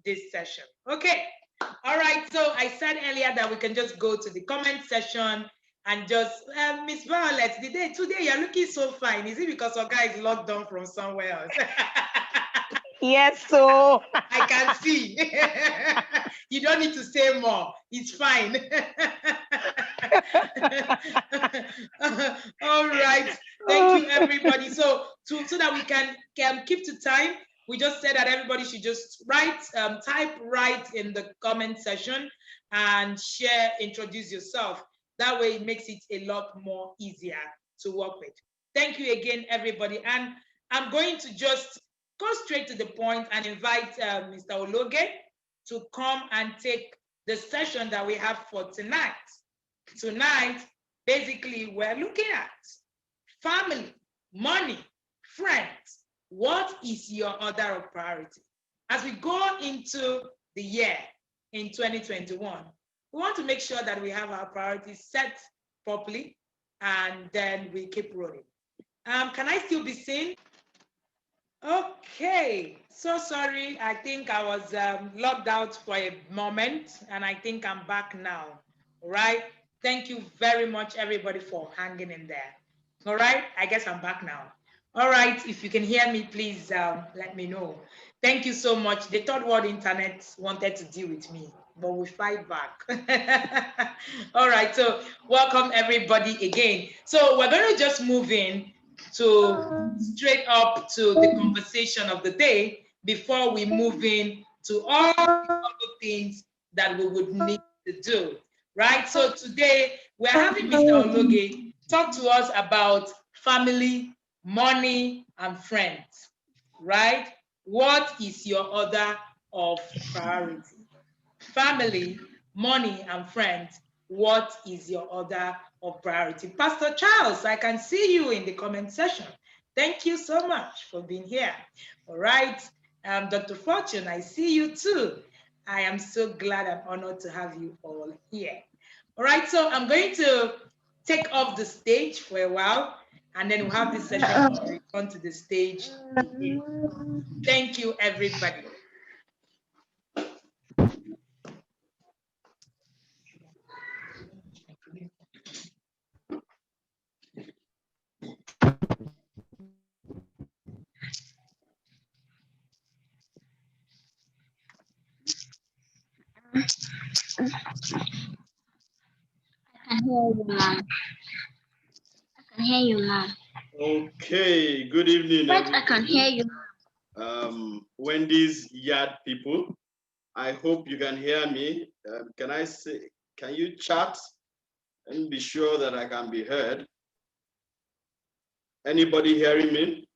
this session. Okay. All right. So I said earlier that we can just go to the comment section and just, Miss Violet, today you're looking so fine. Is it because our guy is locked down from somewhere else? Yes, so I can see. You don't need to say more. It's fine. All right. Thank you, everybody. So that we can keep to time, we just said that everybody should just type right in the comment section and share, introduce yourself. That way it makes it a lot more easier to work with. Thank you again, everybody. And I'm going to just go straight to the point and invite Mr. Ologe to come and take the session that we have for tonight. Tonight, basically, we're looking at family, money, friends. What is your order of priority? As we go into the year in 2021, we want to make sure that we have our priorities set properly, and then we keep rolling. Can I still be seen? Okay, so sorry. I think I was locked out for a moment, and I think I'm back now. All right. Thank you very much, everybody, for hanging in there. All right. I guess I'm back now. All right. If you can hear me, please let me know. Thank you so much. The third world internet wanted to deal with me, but we fight back. All right. So welcome, everybody, again. So we're going to just move in to straight up to the conversation of the day before we move in to all the other things that we would need to do, right? So today we're having Mr. Ologe talk to us about family, money, and friends, right? What is your order of priority? Family, money, and friends. What is your order of priority? Pastor Charles, I can see you in the comment section. Thank you so much for being here. All right. Dr. Fortune, I see you too. I am so glad and honored to have you all here. All right. So I'm going to take off the stage for a while, and then we'll have this session return to the stage again. Thank you, everybody. I can hear you, ma'am. I can hear you, ma'am. Okay, good evening. But I can hear you. Wendy's yard people. I hope you can hear me. Can you chat and be sure that I can be heard? Anybody hearing me?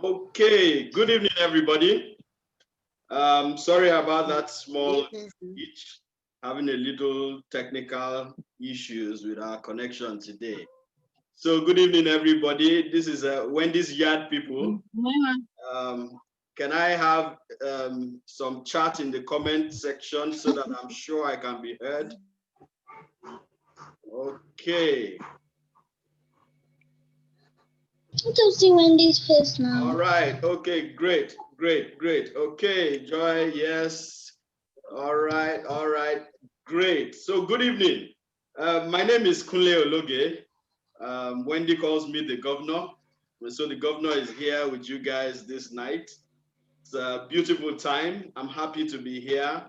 Okay, good evening, everybody. Sorry about that small glitch, having a little technical issues with our connection today. So good evening, everybody. This is Wendy's Yard people. Can I have some chat in the comment section so that I'm sure I can be heard? Okay. I don't see Wendy's face now. All right. Okay, great. Okay, Joy, yes. All right. Great. So good evening. My name is Kunle Ologe. Wendy calls me the governor. So the governor is here with you guys this night. It's a beautiful time. I'm happy to be here.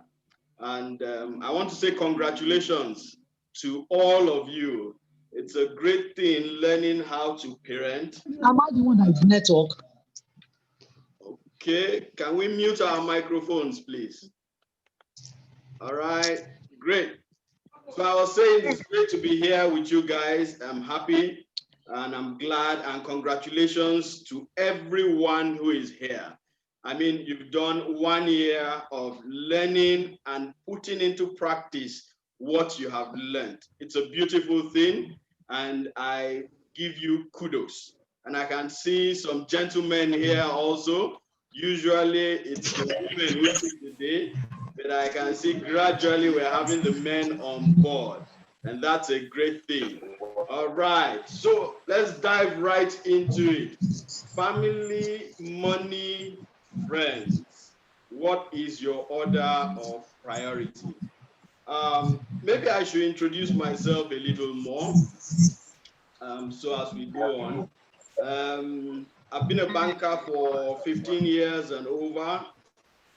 And I want to say congratulations to all of you. It's a great thing learning how to parent. Am I the one that is network? Okay, can we mute our microphones, please? All right, great. So I was saying it's great to be here with you guys. I'm happy and I'm glad, and congratulations to everyone who is here. I mean, you've done 1 year of learning and putting into practice what you have learned. It's a beautiful thing, and I give you kudos. And I can see some gentlemen here also. Usually it's the women who take the day, but I can see gradually we're having the men on board, and that's a great thing. All right, so let's dive right into it. Family, money, friends. What is your order of priority? Maybe I should introduce myself a little more. So as we go on, I've been a banker for 15 years and over,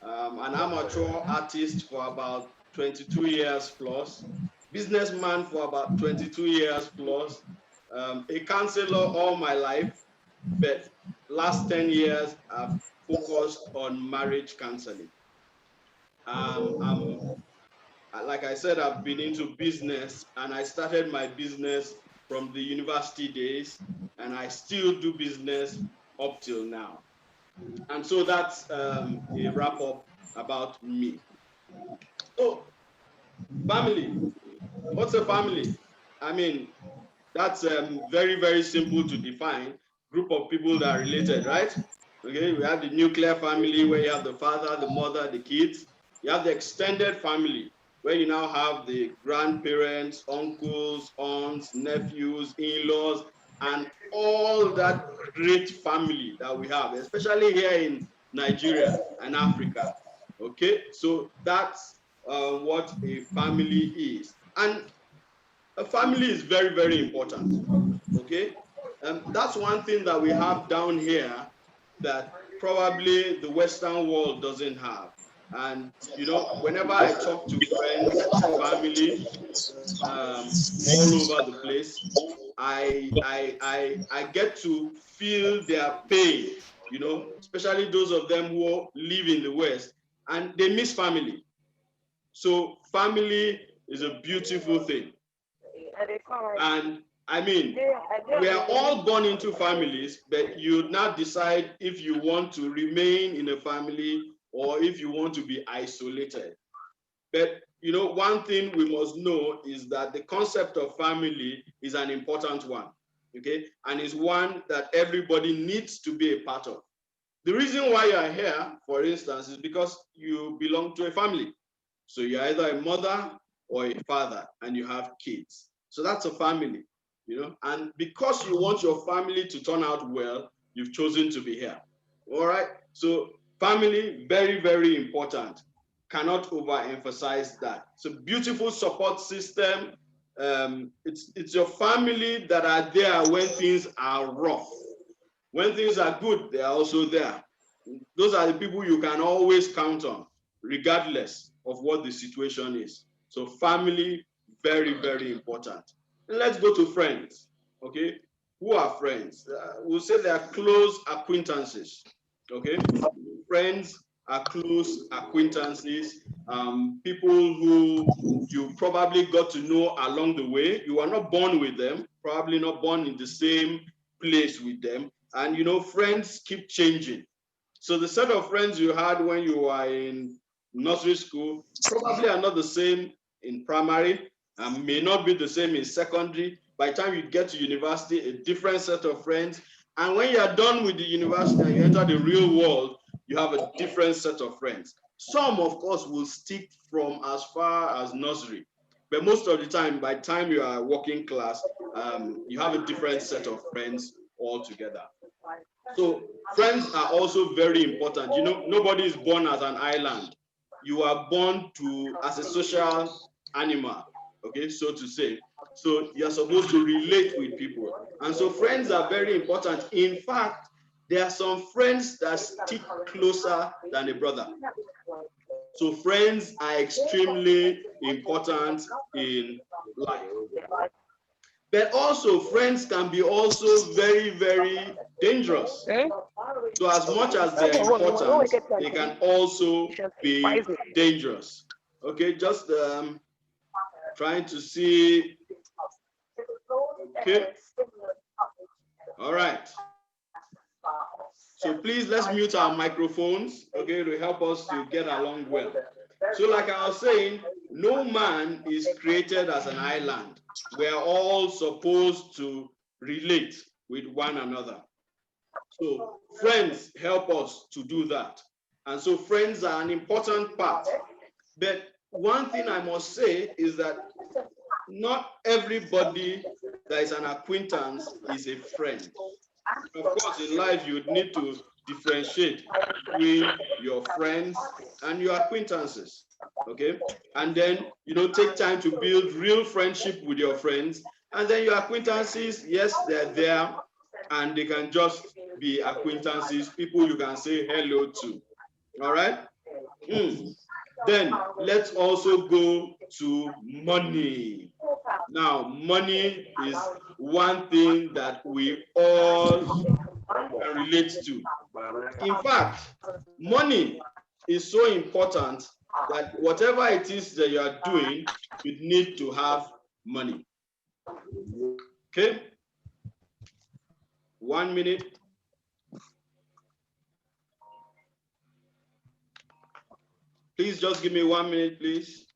an amateur artist for about 22 years plus, businessman for about 22 years plus, a counselor all my life, but last 10 years I've focused on marriage counseling. I'm like I said, I've been into business, and I started my business from the university days, and I still do business up till now. And so that's a wrap up about me. So, family. What's a family? I mean, that's very, very simple to define. Group of people that are related, right? Okay, we have the nuclear family where you have the father, the mother, the kids. You have the extended family where you now have the grandparents, uncles, aunts, nephews, in-laws, and all that great family that we have, especially here in Nigeria and Africa. Okay, so that's what a family is. And a family is very, very important. Okay, that's one thing that we have down here that probably the Western world doesn't have. And you know, whenever I talk to friends, family, all over the place, I get to feel their pain. You know, especially those of them who live in the West and they miss family. So family is a beautiful thing. And I mean, we are all born into families, but you now decide if you want to remain in a family or if you want to be isolated. But you know, one thing we must know is that the concept of family is an important one, okay? And is one that everybody needs to be a part of. The reason why you are here, for instance, is because you belong to a family. So you're either a mother or a father and you have kids. So that's a family, you know, and because you want your family to turn out well, you've chosen to be here. All right. So family, very, very important. Cannot overemphasize that. It's a beautiful support system. It's your family that are there when things are rough. When things are good, they are also there. Those are the people you can always count on, regardless of what the situation is. So family, very, very important. And let's go to friends, okay? Who are friends? We'll say they are close acquaintances, okay? Friends are close acquaintances, people who you probably got to know along the way. You are not born with them, probably not born in the same place with them. And you know, friends keep changing. So the set of friends you had when you were in nursery school probably are not the same in primary and may not be the same in secondary. By the time you get to university, a different set of friends. And when you are done with the university and you enter the real world, you have a different set of friends. Some, of course, will stick from as far as nursery. But most of the time, by the time you are working class, you have a different set of friends altogether. So friends are also very important. You know, nobody is born as an island. You are born to as a social animal, okay, so to say. So you're supposed to relate with people. And so friends are very important. In fact, there are some friends that stick closer than a brother. So friends are extremely important in life. But also friends can be also very, very dangerous. So as much as they're important, they can also be dangerous. Okay, just trying to see. Okay. All right. So please let's mute our microphones, okay, to help us to get along well. So like I was saying, no man is created as an island. We are all supposed to relate with one another. So friends help us to do that. And so friends are an important part. But one thing I must say is that not everybody that is an acquaintance is a friend. Of course, in life, you would need to differentiate between your friends and your acquaintances, okay? And then, take time to build real friendship with your friends. And then your acquaintances, yes, they're there, and they can just be acquaintances, people you can say hello to, all right? Then let's also go to money. Now, money is one thing that we all can relate to. In fact, money is so important that whatever it is that you are doing, you need to have money. Okay? 1 minute. Please just give me 1 minute, please.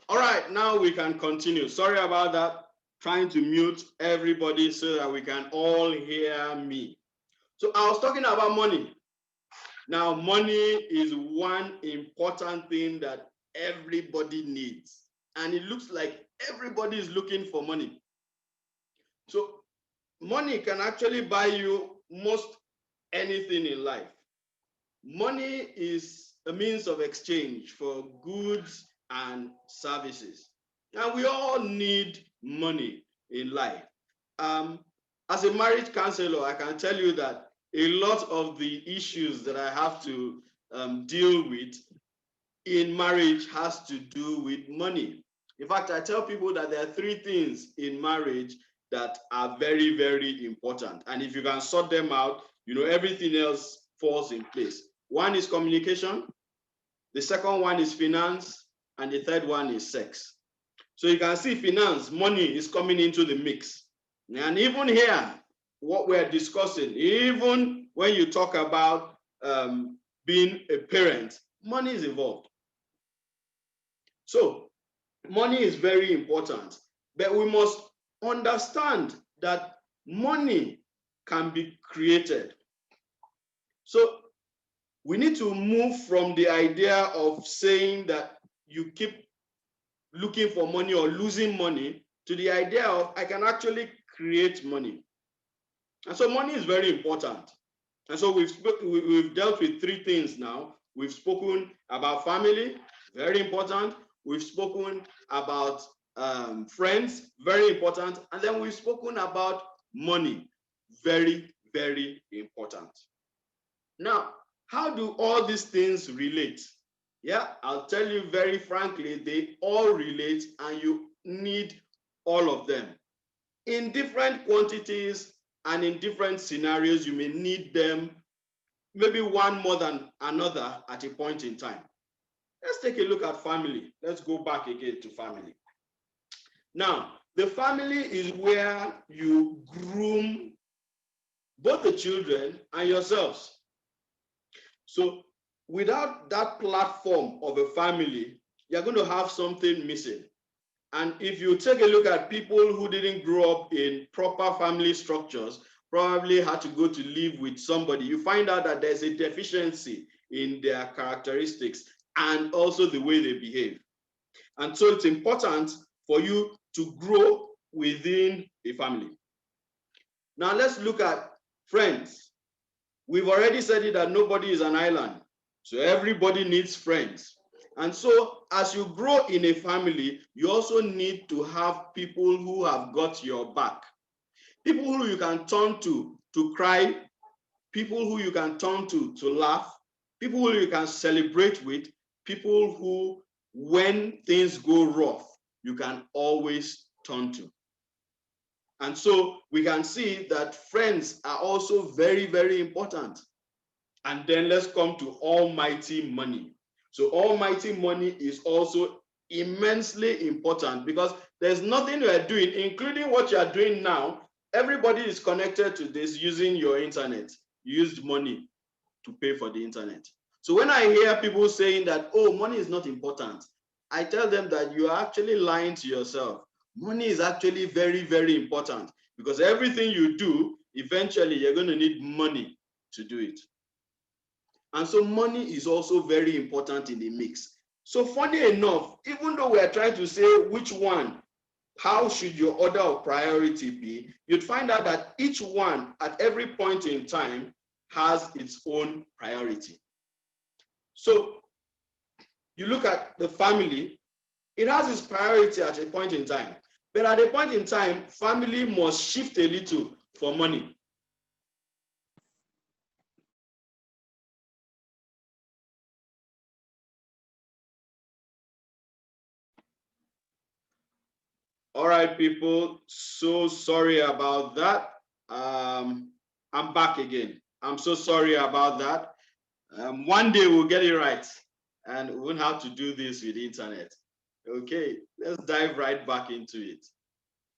All right, now we can continue. Sorry about that. Trying to mute everybody so that we can all hear me. So I was talking about money. Now, money is one important thing that everybody needs. And it looks like everybody is looking for money. So money can actually buy you most anything in life. Money is a means of exchange for goods and services. And we all need money in life. As a marriage counselor, I can tell you that a lot of the issues that I have to deal with in marriage has to do with money. In fact, I tell people that there are 3 things in marriage that are very, very important. And if you can sort them out, everything else falls in place. One is communication, the second one is finance, and the third one is sex. So you can see finance, money is coming into the mix. And even here, what we're discussing, even when you talk about being a parent, money is involved. So money is very important, but we must understand that money can be created. So we need to move from the idea of saying that you keep looking for money or losing money to the idea of I can actually create money. And so money is very important. And so we've dealt with 3 things now. We've spoken about family, very important. We've spoken about friends, very important. And then we've spoken about money, very, very important. Now, how do all these things relate? Yeah, I'll tell you very frankly, they all relate and you need all of them. In different quantities and in different scenarios, you may need them, maybe one more than another at a point in time. Let's take a look at family. Let's go back again to family. Now, the family is where you groom both the children and yourselves. So without that platform of a family, you're going to have something missing. And if you take a look at people who didn't grow up in proper family structures, probably had to go to live with somebody, you find out that there's a deficiency in their characteristics and also the way they behave. And so it's important for you to grow within a family. Now let's look at friends. We've already said it that nobody is an island. So everybody needs friends. And so as you grow in a family, you also need to have people who have got your back. People who you can turn to cry, people who you can turn to laugh, people who you can celebrate with, people who, when things go rough, you can always turn to. And so we can see that friends are also very, very important. And then let's come to almighty money. So almighty money is also immensely important because there's nothing you are doing, including what you are doing now. Everybody is connected to this using your internet. You used money to pay for the internet. So when I hear people saying that, oh, money is not important, I tell them that you are actually lying to yourself. Money is actually very, very important because everything you do, eventually you're going to need money to do it. And so money is also very important in the mix. So funny enough, even though we are trying to say which one, how should your order of priority be, you'd find out that each one at every point in time has its own priority. So you look at the family, it has its priority at a point in time. But at a point in time, family must shift a little for money. All right, people, so sorry about that. I'm back again. I'm so sorry about that. One day we'll get it right and we won't have to do this with the internet. Okay, let's dive right back into it.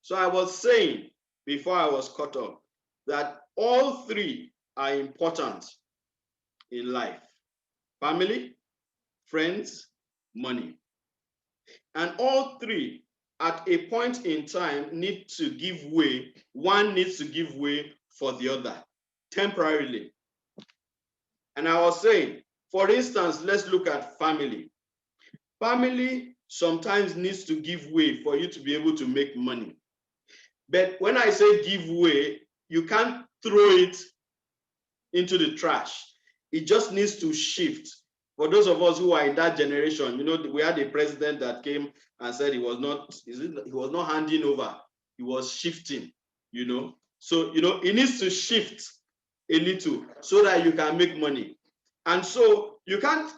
So I was saying before I was cut off that all three are important in life: family, friends, money. And all three at a point in time need to give way. One needs to give way for the other temporarily. And I was saying, for instance, let's look at family. Family sometimes needs to give way for you to be able to make money. But when I say give way, you can't throw it into the trash. It just needs to shift. For those of us who are in that generation, you know, we had a president that came and said he was not handing over, he was shifting, you know. So, you know, it needs to shift a little so that you can make money. And so you can't,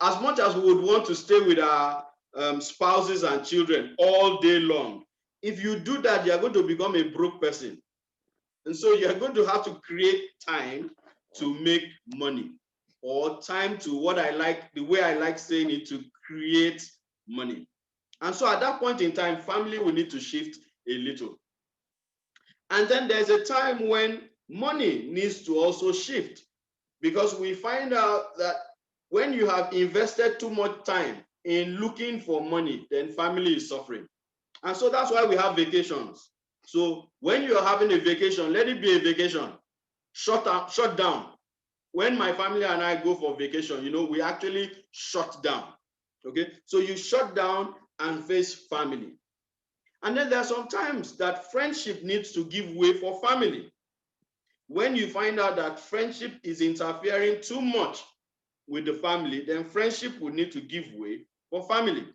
as much as we would want to stay with our spouses and children all day long, if you do that, you're going to become a broke person. And so you're going to have to create time to make money, or time to, what I like, the way I like saying it, to create money. And so at that point in time, family will need to shift a little. And then there's a time when money needs to also shift, because we find out that when you have invested too much time in looking for money, then family is suffering. And so that's why we have vacations. So when you're having a vacation, let it be a vacation. Shut down. When my family and I go for vacation, you know, we actually shut down. Okay, so you shut down and face family. And then there are some times that friendship needs to give way for family. When you find out that friendship is interfering too much with the family, then friendship will need to give way for family.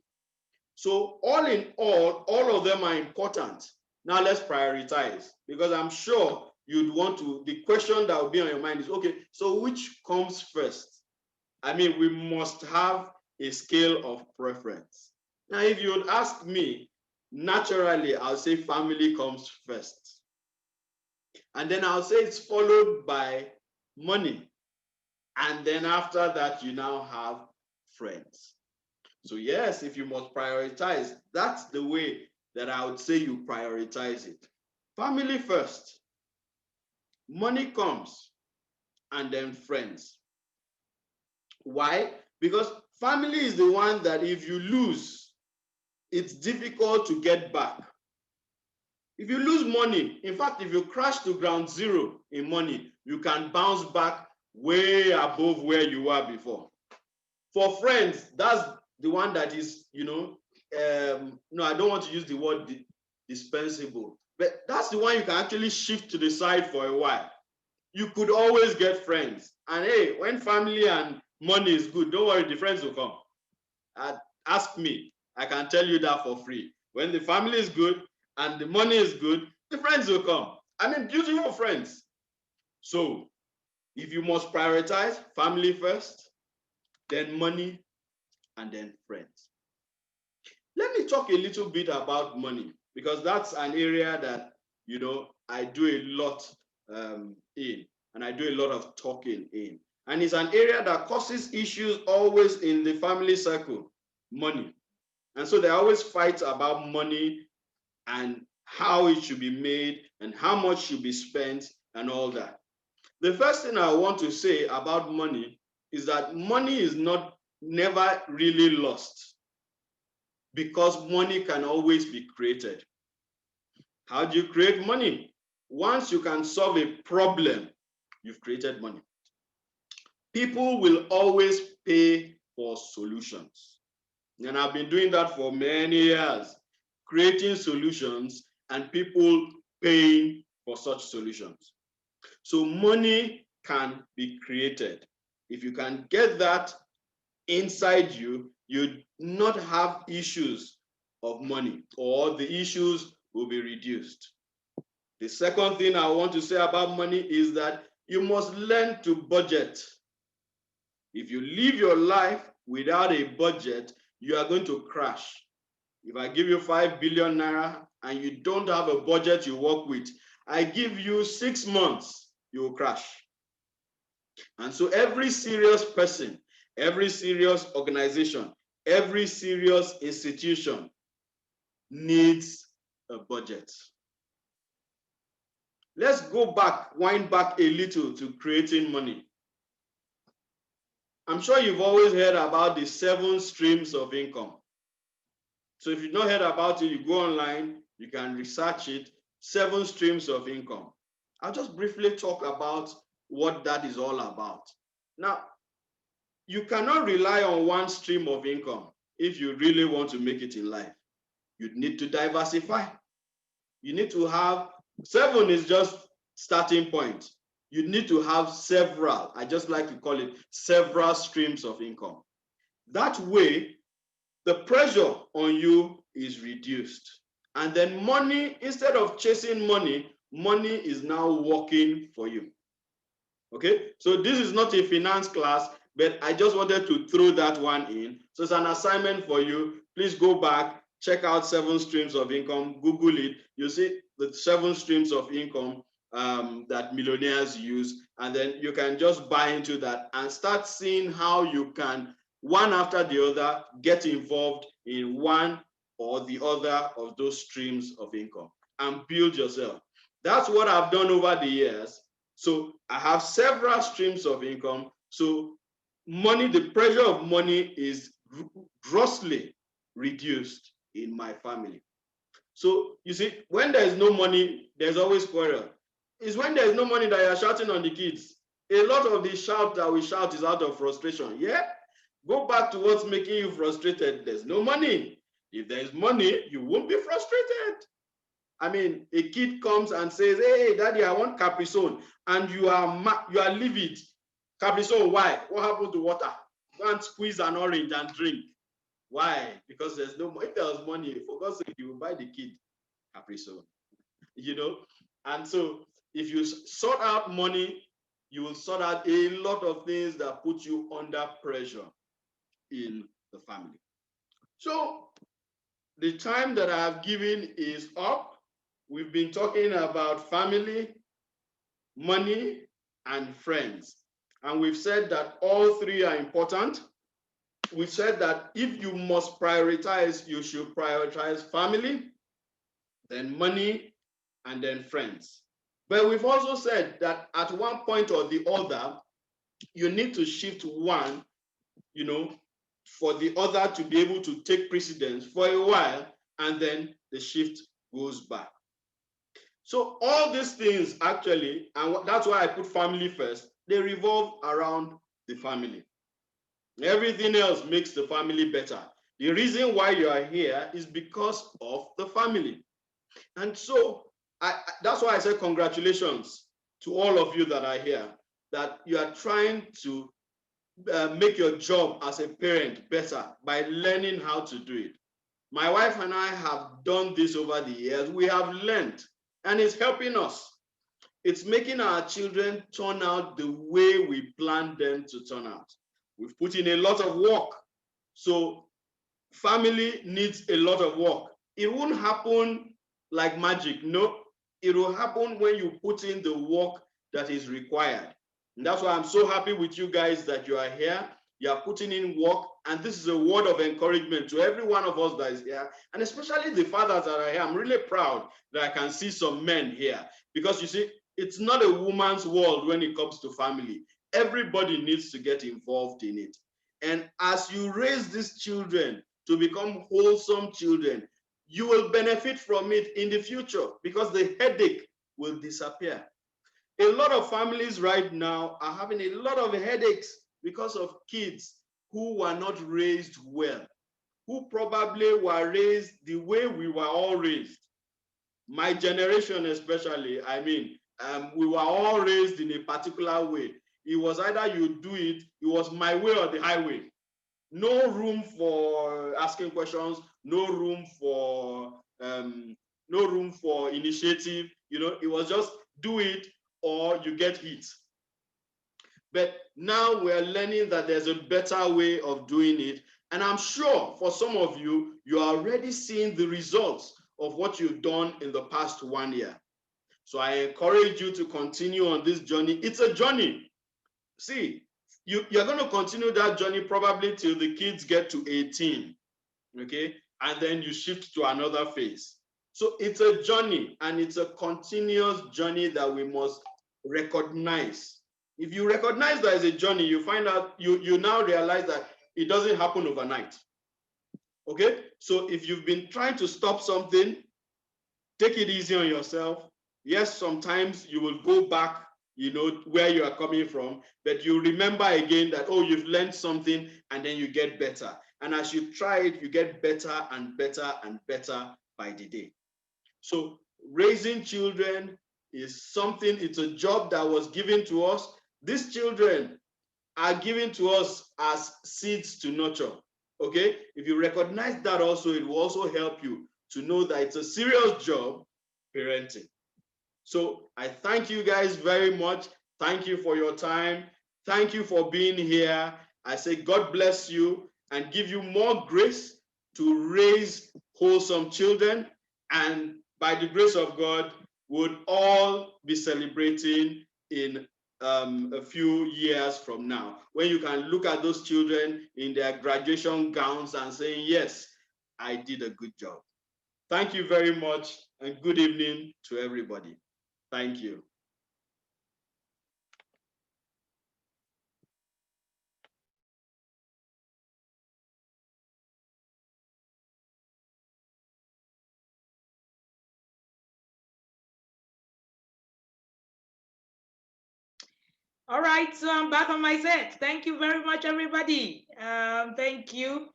So all in all of them are important. Now let's prioritize, because I'm sure you'd want to, the question that will be on your mind is, okay, so which comes first? I mean, we must have a scale of preference. Now, if you would ask me, naturally, I'll say family comes first. And then I'll say it's followed by money. And then after that, you now have friends. So yes, if you must prioritize, that's the way that I would say you prioritize it. Family first, money comes, and then friends. Why? Because family is the one that if you lose, it's difficult to get back. If you lose money, in fact, if you crash to ground zero in money, you can bounce back way above where you were before. For friends, that's the one that is, you know, no, I don't want to use the word dispensable. But that's the one you can actually shift to the side for a while. You could always get friends. And hey, when family and money is good, don't worry, the friends will come. Ask me, I can tell you that for free. When the family is good and the money is good, the friends will come. I mean, beautiful friends. So if you must prioritize family first, then money, and then friends. Let me talk a little bit about money, because that's an area that, I do a lot in, and I do a lot of talking in. And it's an area that causes issues always in the family circle, money. And so they always fight about money and how it should be made and how much should be spent and all that. The first thing I want to say about money is that money is never really lost, because money can always be created. How do you create money? Once you can solve a problem, you've created money. People will always pay for solutions. And I've been doing that for many years, creating solutions and people paying for such solutions. So money can be created. If you can get that inside you, you not have issues of money, or the issues will be reduced. The second thing I want to say about money is that you must learn to budget. If you live your life without a budget, you are going to crash. If I give you 5 billion naira and you don't have a budget you work with, I give you 6 months, you will crash. And so every serious person, every serious organization, every serious institution needs a budget. Let's go back, wind back a little to creating money. I'm sure you've always heard about the 7 streams of income. So if you've not heard about it, you go online, you can research it, 7 streams of income. I'll just briefly talk about what that is all about. Now, you cannot rely on one stream of income if you really want to make it in life. You need to diversify. You need to have 7 is just starting point. You need to have several, I just like to call it several streams of income. That way, the pressure on you is reduced. And then money, instead of chasing money, money is now working for you. Okay, so this is not a finance class, but I just wanted to throw that one in. So it's an assignment for you. Please go back, check out 7 streams of income, Google it. You see the 7 streams of income that millionaires use, and then you can just buy into that and start seeing how you can, one after the other, get involved in one or the other of those streams of income and build yourself. That's what I've done over the years. So I have several streams of income. So money, the pressure of money is grossly reduced in my family. So you see, when there's no money, there's always quarrel. It's when there's no money that you're shouting on the kids. A lot of the shout that we shout is out of frustration. Yeah? Go back to what's making you frustrated. There's no money. If there's money, you won't be frustrated. I mean, a kid comes and says, "Hey, daddy, I want Capri Sun," and you are livid. Capri Sun, why? What happened to water? Go and squeeze an orange and drink. Why? Because there's no money. If there was money, for God's sake, you will buy the kid Capri Sun. And so if you sort out money, you will sort out a lot of things that put you under pressure in the family. So the time that I have given is up. We've been talking about family, money, and friends. And we've said that all 3 are important. We said that if you must prioritize, you should prioritize family, then money, and then friends. But we've also said that at one point or the other, you need to shift one, for the other to be able to take precedence for a while, and then the shift goes back. So all these things actually, and that's why I put family first, they revolve around the family. Everything else makes the family better. The reason why you are here is because of the family. And so that's why I say congratulations to all of you that are here, that you are trying to make your job as a parent better by learning how to do it. My wife and I have done this over the years. We have learned, and it's helping us. It's making our children turn out the way we planned them to turn out. We've put in a lot of work. So family needs a lot of work. It won't happen like magic. No, it will happen when you put in the work that is required. And that's why I'm so happy with you guys that you are here. You are putting in work, and this is a word of encouragement to every one of us that is here, and especially the fathers that are here. I'm really proud that I can see some men here, because you see, it's not a woman's world when it comes to family. Everybody needs to get involved in it. And as you raise these children to become wholesome children, you will benefit from it in the future, because the headache will disappear. A lot of families right now are having a lot of headaches because of kids who were not raised well, who probably were raised the way we were all raised. My generation especially, I mean, we were all raised in a particular way. It was either you do it, it was my way or the highway. No room for asking questions, no room for initiative. You know, it was just do it or you get hit. But now we're learning that there's a better way of doing it. And I'm sure for some of you, you are already seeing the results of what you've done in the past 1 year. So I encourage you to continue on this journey. It's a journey. See, you're going to continue that journey probably till the kids get to 18, okay? And then you shift to another phase. So it's a journey, and it's a continuous journey that we must recognize. If you recognize that as a journey, you find out, you now realize that it doesn't happen overnight, okay? So if you've been trying to stop something, take it easy on yourself. Yes, sometimes you will go back, you know, where you are coming from, but you remember again that, oh, you've learned something, and then you get better. And as you try it, you get better and better and better by the day. So raising children is something, it's a job that was given to us. These children are given to us as seeds to nurture, okay? If you recognize that also, it will also help you to know that it's a serious job, parenting. So I thank you guys very much. Thank you for your time. Thank you for being here. I say God bless you and give you more grace to raise wholesome children. And by the grace of God, would all be celebrating in a few years from now, when you can look at those children in their graduation gowns and saying, yes, I did a good job. Thank you very much, and good evening to everybody. Thank you. All right, so I'm back on my set. Thank you very much, everybody. Thank you.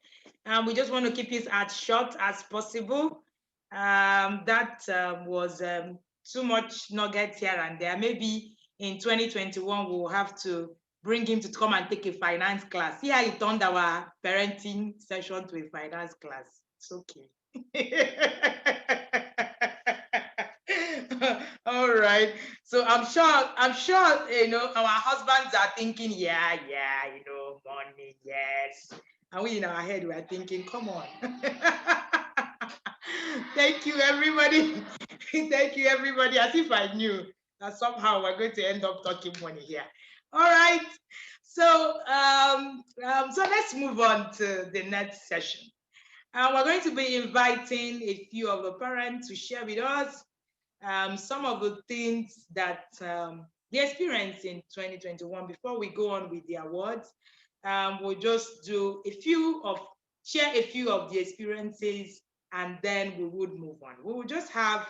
We just want to keep it as short as possible. That was too much nuggets here and there. Maybe in 2021, we'll have to bring him to come and take a finance class. See how he turned our parenting session to a finance class. It's okay. All right. So I'm sure, you know, our husbands are thinking, yeah, you know, money, yes. And we in our head, we're thinking, come on. Thank you, everybody. Thank you, everybody. As if I knew that somehow we're going to end up talking money here. All right. So, so let's move on to the next session. We're going to be inviting a few of the parents to share with us some of the things that they experienced in 2021. Before we go on with the awards, we'll just do share a few of the experiences, and then we would move on. We will just have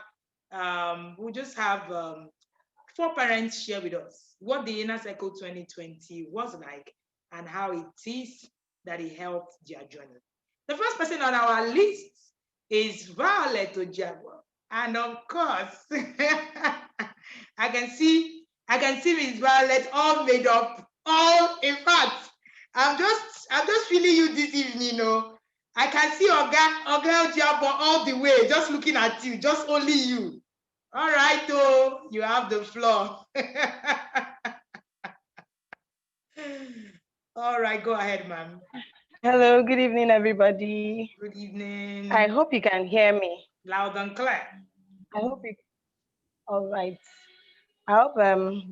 four parents share with us what the Inner Circle 2020 was like and how it is that it helped their journey. The first person on our list is Violet Ojagwa. And of course, I can see Miss Violet all made up. All in fact, I'm just feeling you this evening, you know. I can see Oga Ojabo all the way, just looking at you, just only you. All right, though, you have the floor. All right, go ahead, ma'am. Hello, good evening, everybody. Good evening. I hope you can hear me. Loud and clear. I hope you. All right. I hope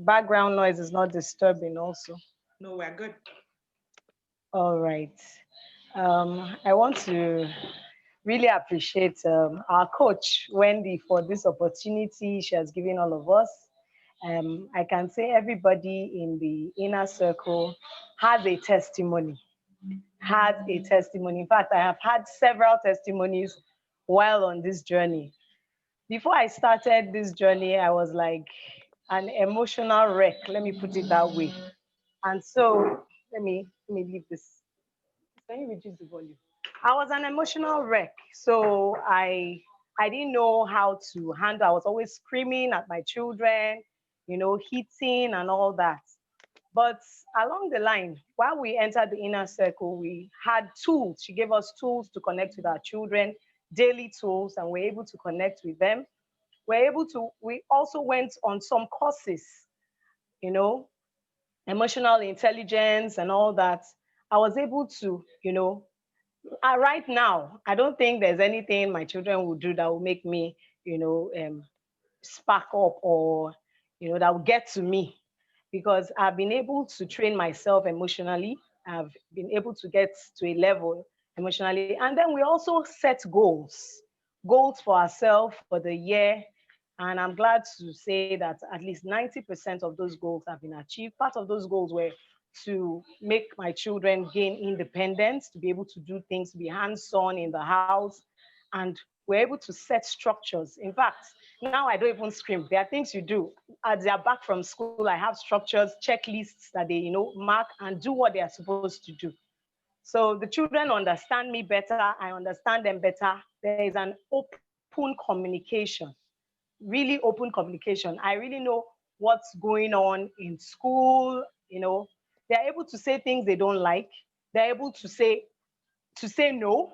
background noise is not disturbing. Also. No, we're good. All right. I want to really appreciate our coach Wendy for this opportunity she has given all of us. I can say everybody in the inner circle has a testimony. Had a testimony. In fact, I have had several testimonies while on this journey. Before I started this journey, I was like an emotional wreck. Let me put it that way. And so let me leave this. Can you reduce the volume? I was an emotional wreck. So I didn't know how to handle. I was always screaming at my children, hitting and all that. But along the line, while we entered the inner circle, we had tools. She gave us tools to connect with our children, daily tools, and we're able to connect with them. We also went on some courses, you know, emotional intelligence and all that. I was able to, right now, I don't think there's anything my children will do that will make me, spark up or that will get to me because I've been able to train myself emotionally. I've been able to get to a level emotionally, and then we also set goals for ourselves for the year. And I'm glad to say that at least 90% of those goals have been achieved. Part of those goals were to make my children gain independence, to be able to do things, to be hands-on in the house, and we're able to set structures. In fact, now I don't even scream. There are things you do. As they're back from school, I have structures, checklists that they, mark and do what they are supposed to do. So the children understand me better. I understand them better. There is an open communication, really open communication. I really know what's going on in school. They're able to say things they don't like. They're able to say no,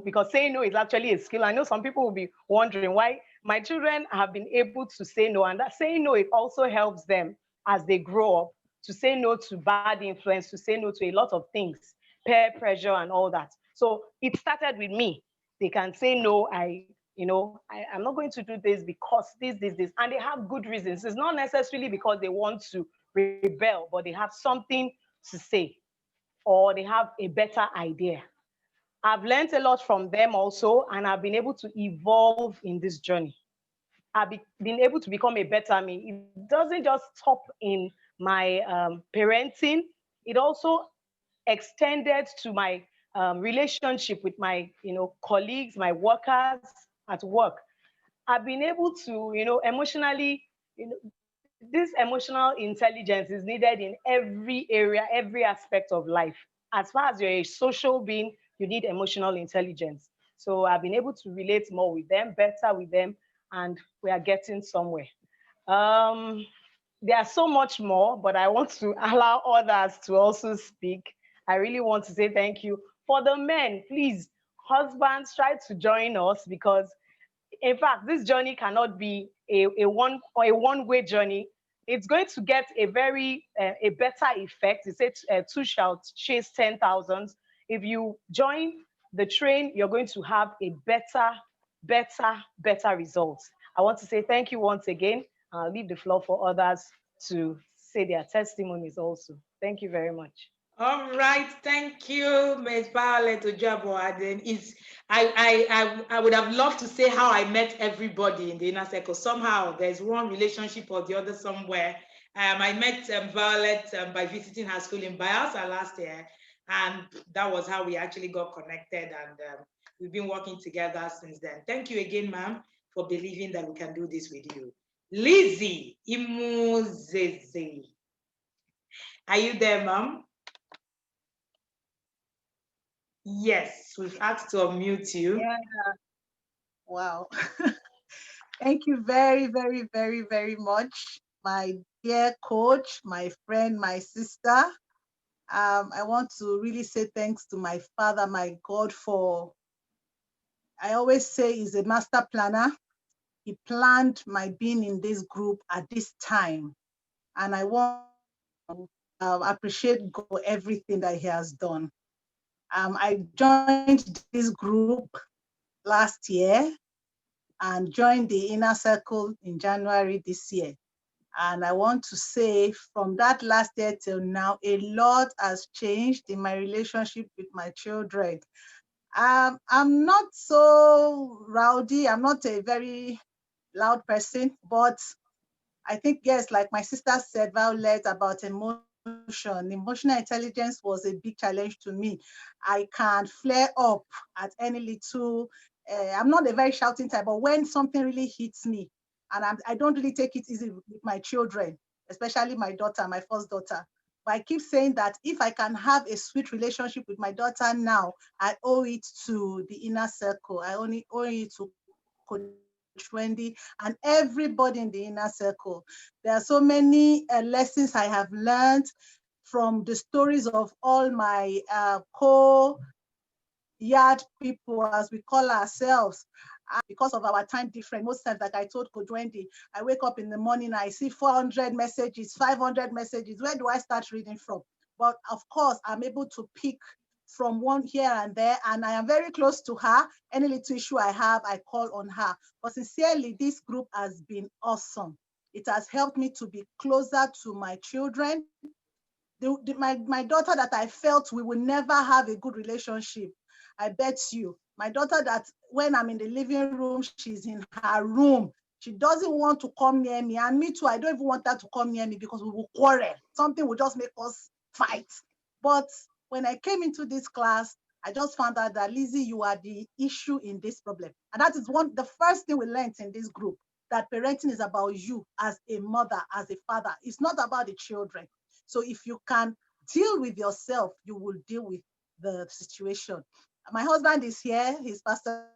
because saying no is actually a skill. I know some people will be wondering why my children have been able to say no, and that saying no, it also helps them as they grow up to say no to bad influence, to say no to a lot of things, peer pressure and all that. So it started with me. They can say no, I'm not going to do this because this, and they have good reasons. It's not necessarily because they want to rebel, but they have something to say or they have a better idea. I've learned a lot from them also, and I've been able to evolve in this journey. Been able to become a better me. It doesn't just stop in my parenting, it also extended to my relationship with my colleagues, my workers at work. I've been able to emotionally, this emotional intelligence is needed in every area, every aspect of life. As far as you're a social being, you need emotional intelligence. So I've been able to relate more with them, better with them, and we are getting somewhere. Um, there's so much more, but I want to allow others to also speak. I really want to say thank you. For the men, please, husbands, try to join us because in fact, this journey cannot be a one-way journey. It's going to get a better effect. It says two shall chase 10,000. If you join the train, you're going to have a better result. I want to say thank you once again. I'll leave the floor for others to say their testimonies also. Thank you very much. All right, thank you, Ms. Violet Ojabo Aden. I would have loved to say how I met everybody in the inner circle. Somehow there's one relationship or the other somewhere. I met Violet by visiting her school in Bayelsa last year, and that was how we actually got connected, and we've been working together since then. Thank you again, ma'am, for believing that we can do this with you. Lizzie Imuzeze. Are you there, ma'am? Yes, we've asked to unmute you. Yeah, wow. Thank you very, very, very, very much, my dear coach, my friend, my sister. I want to really say thanks to my Father, my God, for, I always say he's a master planner. He planned my being in this group at this time. And I want to appreciate God for everything that he has done. I joined this group last year and joined the inner circle in January this year. And I want to say from that last year till now, a lot has changed in my relationship with my children. I'm not so rowdy. I'm not a very loud person, but I think, yes, like my sister said, Violet, about emotional intelligence was a big challenge to me. I can flare up at any little, I'm not a very shouting type, but when something really hits me, and I don't really take it easy with my children, especially my daughter, my first daughter. But I keep saying that if I can have a sweet relationship with my daughter now, I owe it to the inner circle. I only owe it to Coach Wendy and everybody in the inner circle. There are so many lessons I have learned from the stories of all my co-yard people, as we call ourselves. Because of our time difference, most times, like I told Coach Wendy, I wake up in the morning, I see 400 messages, 500 messages. Where do I start reading from? But of course, I'm able to pick from one here and there, and I am very close to her. Any little issue I have, I call on her. But sincerely, this group has been awesome. It has helped me to be closer to my children. My daughter that I felt we will never have a good relationship, I bet you. My daughter that when I'm in the living room, she's in her room. She doesn't want to come near me. And me too, I don't even want her to come near me because we will quarrel. Something will just make us fight. But when I came into this class, I just found out that, Lizzie, you are the issue in this problem. And that is the first thing we learned in this group, that parenting is about you as a mother, as a father. It's not about the children. So if you can deal with yourself, you will deal with the situation. My husband is here. He's Pastor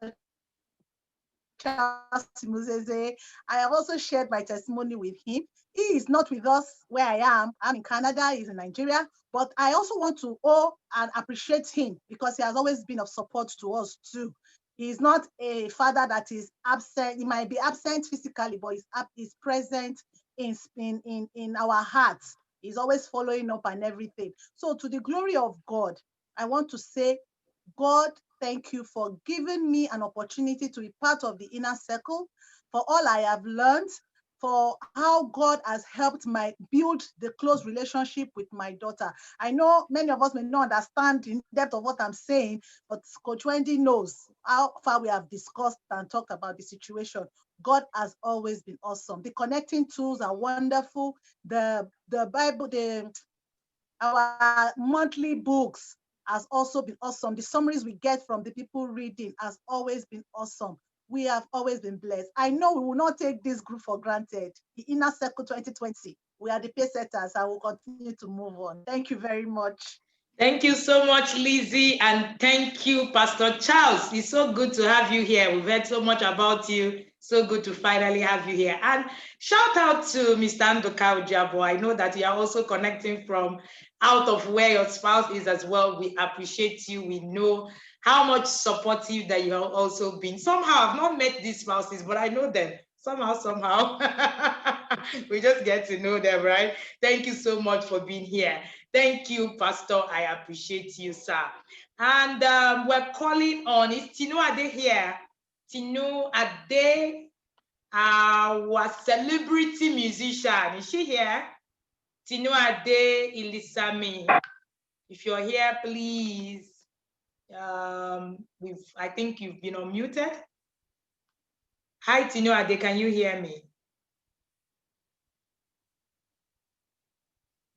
Charles Muzeze. I have also shared my testimony with him. He is not with us where I am. I'm in Canada, he's in Nigeria. But I also want to owe and appreciate him because he has always been of support to us too. He's not a father that is absent. He might be absent physically, but he's present in our hearts. He's always following up and everything. So to the glory of God, I want to say, God, thank you for giving me an opportunity to be part of the inner circle, for all I have learned, for how God has helped my build the close relationship with my daughter. I know many of us may not understand in depth of what I'm saying, but Coach Wendy knows how far we have discussed and talked about the situation. God has always been awesome. The connecting tools are wonderful. The Bible, our monthly books has also been awesome. The summaries we get from the people reading has always been awesome. We have always been blessed. I know we will not take this group for granted. The Inner Circle 2020, we are the pace setters and we'll continue to move on. Thank you very much. Thank you so much, Lizzie, and thank you, Pastor Charles. It's so good to have you here. We've heard so much about you. So good to finally have you here. And shout out to Mr. Andoka Ojabo. I know that you are also connecting from out of where your spouse is as well. We appreciate you. We know how much supportive that you have also been. Somehow, I've not met these spouses, but I know them. Somehow. We just get to know them, right? Thank you so much for being here. Thank you, Pastor. I appreciate you, sir. And we're calling on, is Tinu Ade here? Tinu Ade, our celebrity musician. Is she here? Tinu Ade Ilisami. If you're here, please. I think you've been unmuted. Hi, Tinu Ade, can you hear me?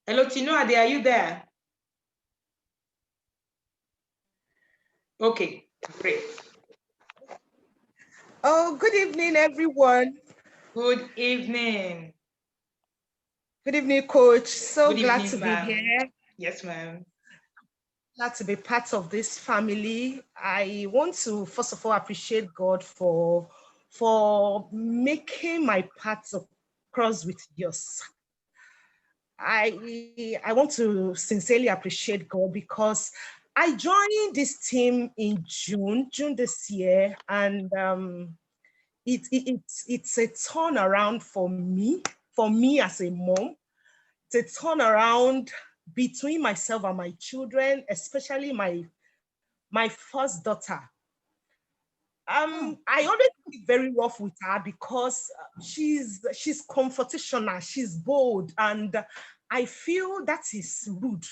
Hello, Tinu Ade, are you there? Okay, great. Oh, good evening, everyone. Good evening. Good evening, Coach. So good glad evening, to be here. Yes, ma'am. Glad to be part of this family. I want to, first of all, appreciate God for for making my paths cross with yours. I want to sincerely appreciate God because I joined this team in June this year, and it's a turnaround for me as a mom. It's a turnaround between myself and my children, especially my first daughter. I always be very rough with her because she's confrontational, she's bold, and I feel that is rude.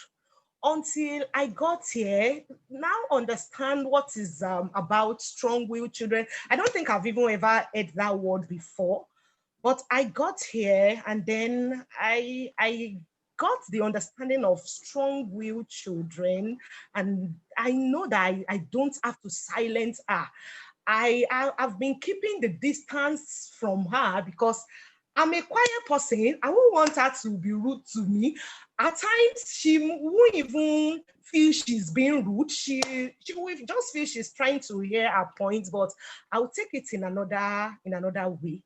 Until I got here, now understand what is about strong-willed children. I don't think I've even ever heard that word before, but I got here and then I got the understanding of strong-willed children, and I know that I don't have to silence her. I've been keeping the distance from her because I'm a quiet person. I won't want her to be rude to me. At times, she won't even feel she's being rude. She will just feel she's trying to hear her point, but I'll take it in another way.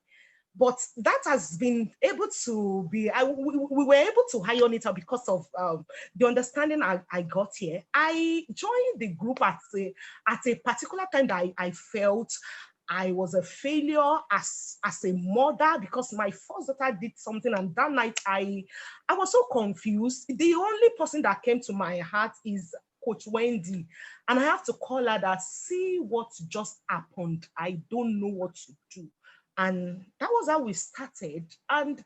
But that has been able to be, we were able to hire on it because of the understanding I got here. I joined the group at a particular time that I felt I was a failure as a mother because my first daughter did something, and that night I was so confused. The only person that came to my heart is Coach Wendy, and I have to call her that, see what just happened. I don't know what to do. And that was how we started. And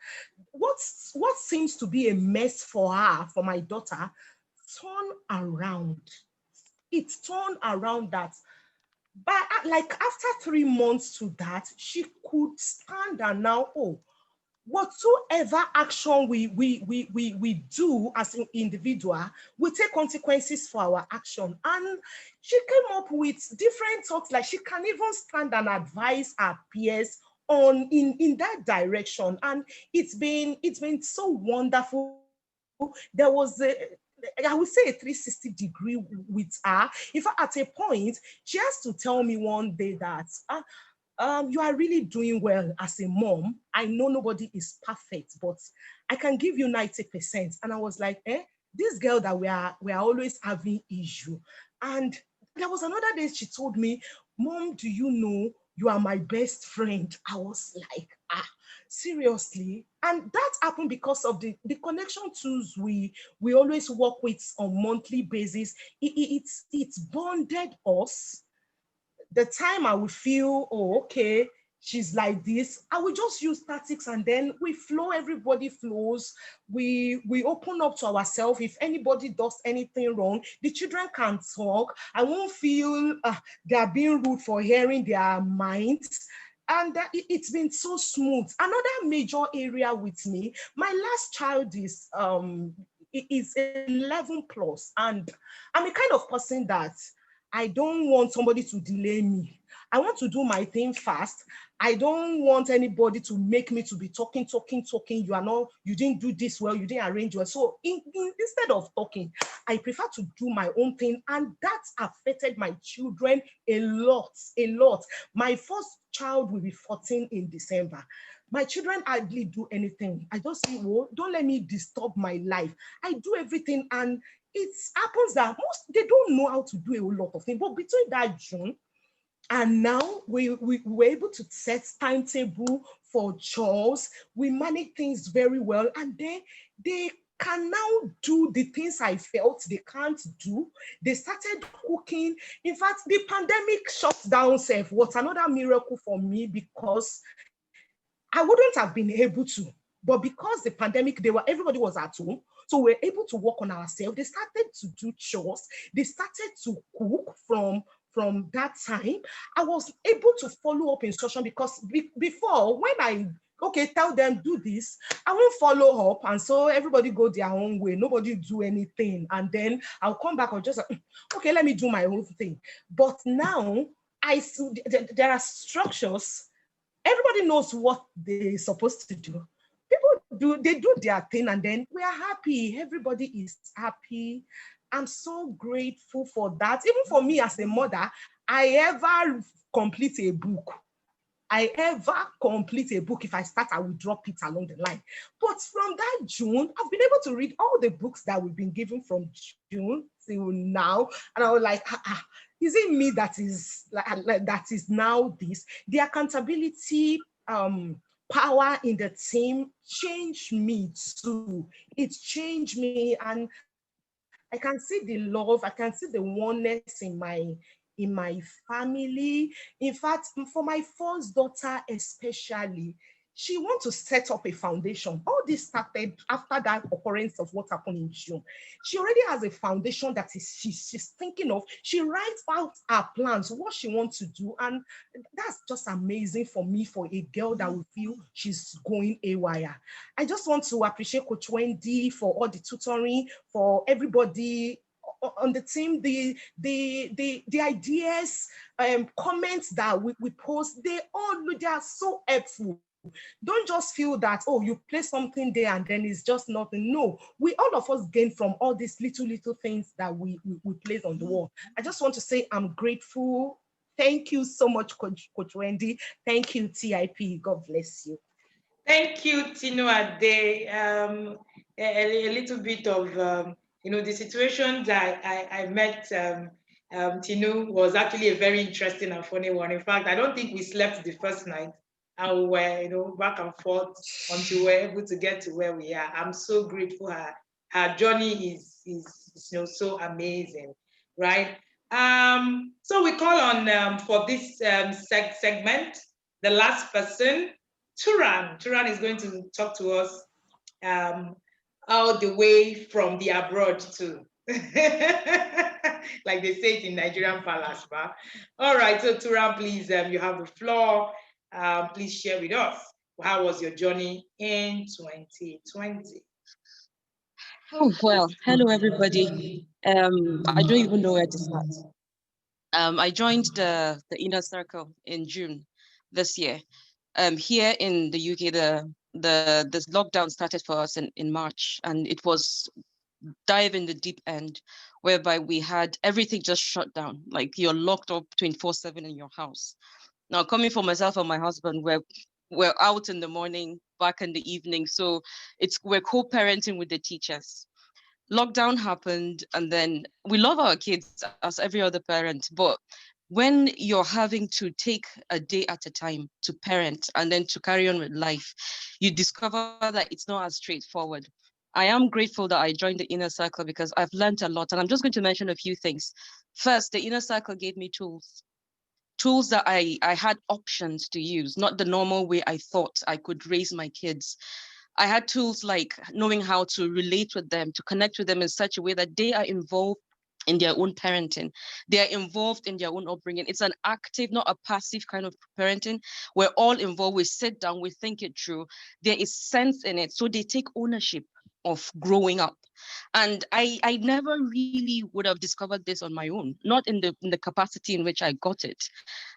what seems to be a mess for her, for my daughter, turned around. It turned around that, but like after 3 months to that, she could stand and now, oh, whatsoever action we do as an individual, we take consequences for our action. And she came up with different thoughts, like she can even stand and advise her peers on in that direction. And it's been so wonderful. There was I would say a 360 degree with her. In fact, at a point, she has to tell me one day that you are really doing well as a mom. I know nobody is perfect, but I can give you 90%. And I was like, this girl that we are always having issue. And there was another day she told me, Mom, do you know you are my best friend? I was like, seriously? And that happened because of the connection tools we always work with on monthly basis. It's bonded us. The time I will feel, oh, okay, she's like this, I will just use tactics, and then we flow, everybody flows. We open up to ourselves. If anybody does anything wrong, the children can talk. I won't feel they are being rude for hearing their minds. And it's been so smooth. Another major area with me, my last child is 11 plus, and I'm a kind of person that I don't want somebody to delay me. I want to do my thing fast. I don't want anybody to make me to be talking. You didn't do this well, you didn't arrange well. So instead of talking, I prefer to do my own thing. And that affected my children a lot. My first child will be 14 in December. My children hardly do anything. I just say, well, don't let me disturb my life. I do everything, and it happens that they don't know how to do a whole lot of things. But between that June and now, we were able to set timetable for chores. We manage things very well, and then they can now do the things I felt they can't do. They started cooking. In fact, the pandemic shut down self was another miracle for me because I wouldn't have been able to. But because the pandemic, everybody was at home, so we're able to work on ourselves. They started to do chores. They started to cook from that time. I was able to follow up instruction because before, when I tell them do this, I won't follow up, and so everybody go their own way. Nobody do anything, and then I'll come back. I'll just okay, let me do my own thing. But now I see there are structures. Everybody knows what they're supposed to do. They do their thing, and then we are happy. Everybody is happy. I'm so grateful for that. Even for me as a mother, I ever complete a book. I ever complete a book. If I start, I will drop it along the line. But from that June, I've been able to read all the books that we've been given from June till now. And I was like, is it me that is like that is now this? The accountability power in the team changed me too. It changed me, and I can see the love, I can see the oneness in my family. In fact, for my first daughter especially, she wants to set up a foundation. All this started after that occurrence of what happened in June. She already has a foundation that is she's thinking of. She writes out her plans, what she wants to do, and that's just amazing for me, for a girl that will feel she's going haywire. I just want to appreciate Coach Wendy for all the tutoring, for everybody on the team, the ideas, comments that we post, they are so helpful. Don't just feel that, oh, you play something there and then it's just nothing. No, we all of us gain from all these little things that we place on the wall. I just want to say I'm grateful. Thank you so much, Coach Wendy. Thank you, TIP. God bless you. Thank you, Tino Ade. A little bit of, the situation that I met Tino was actually a very interesting and funny one. In fact, I don't think we slept the first night. And we were, back and forth until we were able to get to where we are. I'm so grateful. Her journey is so amazing, right? So we call on for this segment, the last person, Turan. Turan is going to talk to us all the way from the abroad too. Like they say it in Nigerian Palace. Right? All right, so Turan, please, you have the floor. Please share with us, how was your journey in 2020? Oh, well, hello everybody. I don't even know where to start. I joined the Inner Circle in June this year. Here in the UK, this lockdown started for us in March, and it was dive in the deep end, whereby we had everything just shut down. Like you're locked up 24/7 in your house. Now, coming for myself and my husband, we're out in the morning, back in the evening. So we're co-parenting with the teachers. Lockdown happened, and then we love our kids as every other parent, but when you're having to take a day at a time to parent and then to carry on with life, you discover that it's not as straightforward. I am grateful that I joined the Inner Circle because I've learned a lot, and I'm just going to mention a few things. First, the Inner Circle gave me tools that I had options to use, not the normal way I thought I could raise my kids. I had tools like knowing how to relate with them, to connect with them in such a way that they are involved in their own parenting. They are involved in their own upbringing. It's an active, not a passive kind of parenting. We're all involved. We sit down, we think it through. There is sense in it. So they take ownership of growing up. And I never really would have discovered this on my own, not in the capacity in which I got it.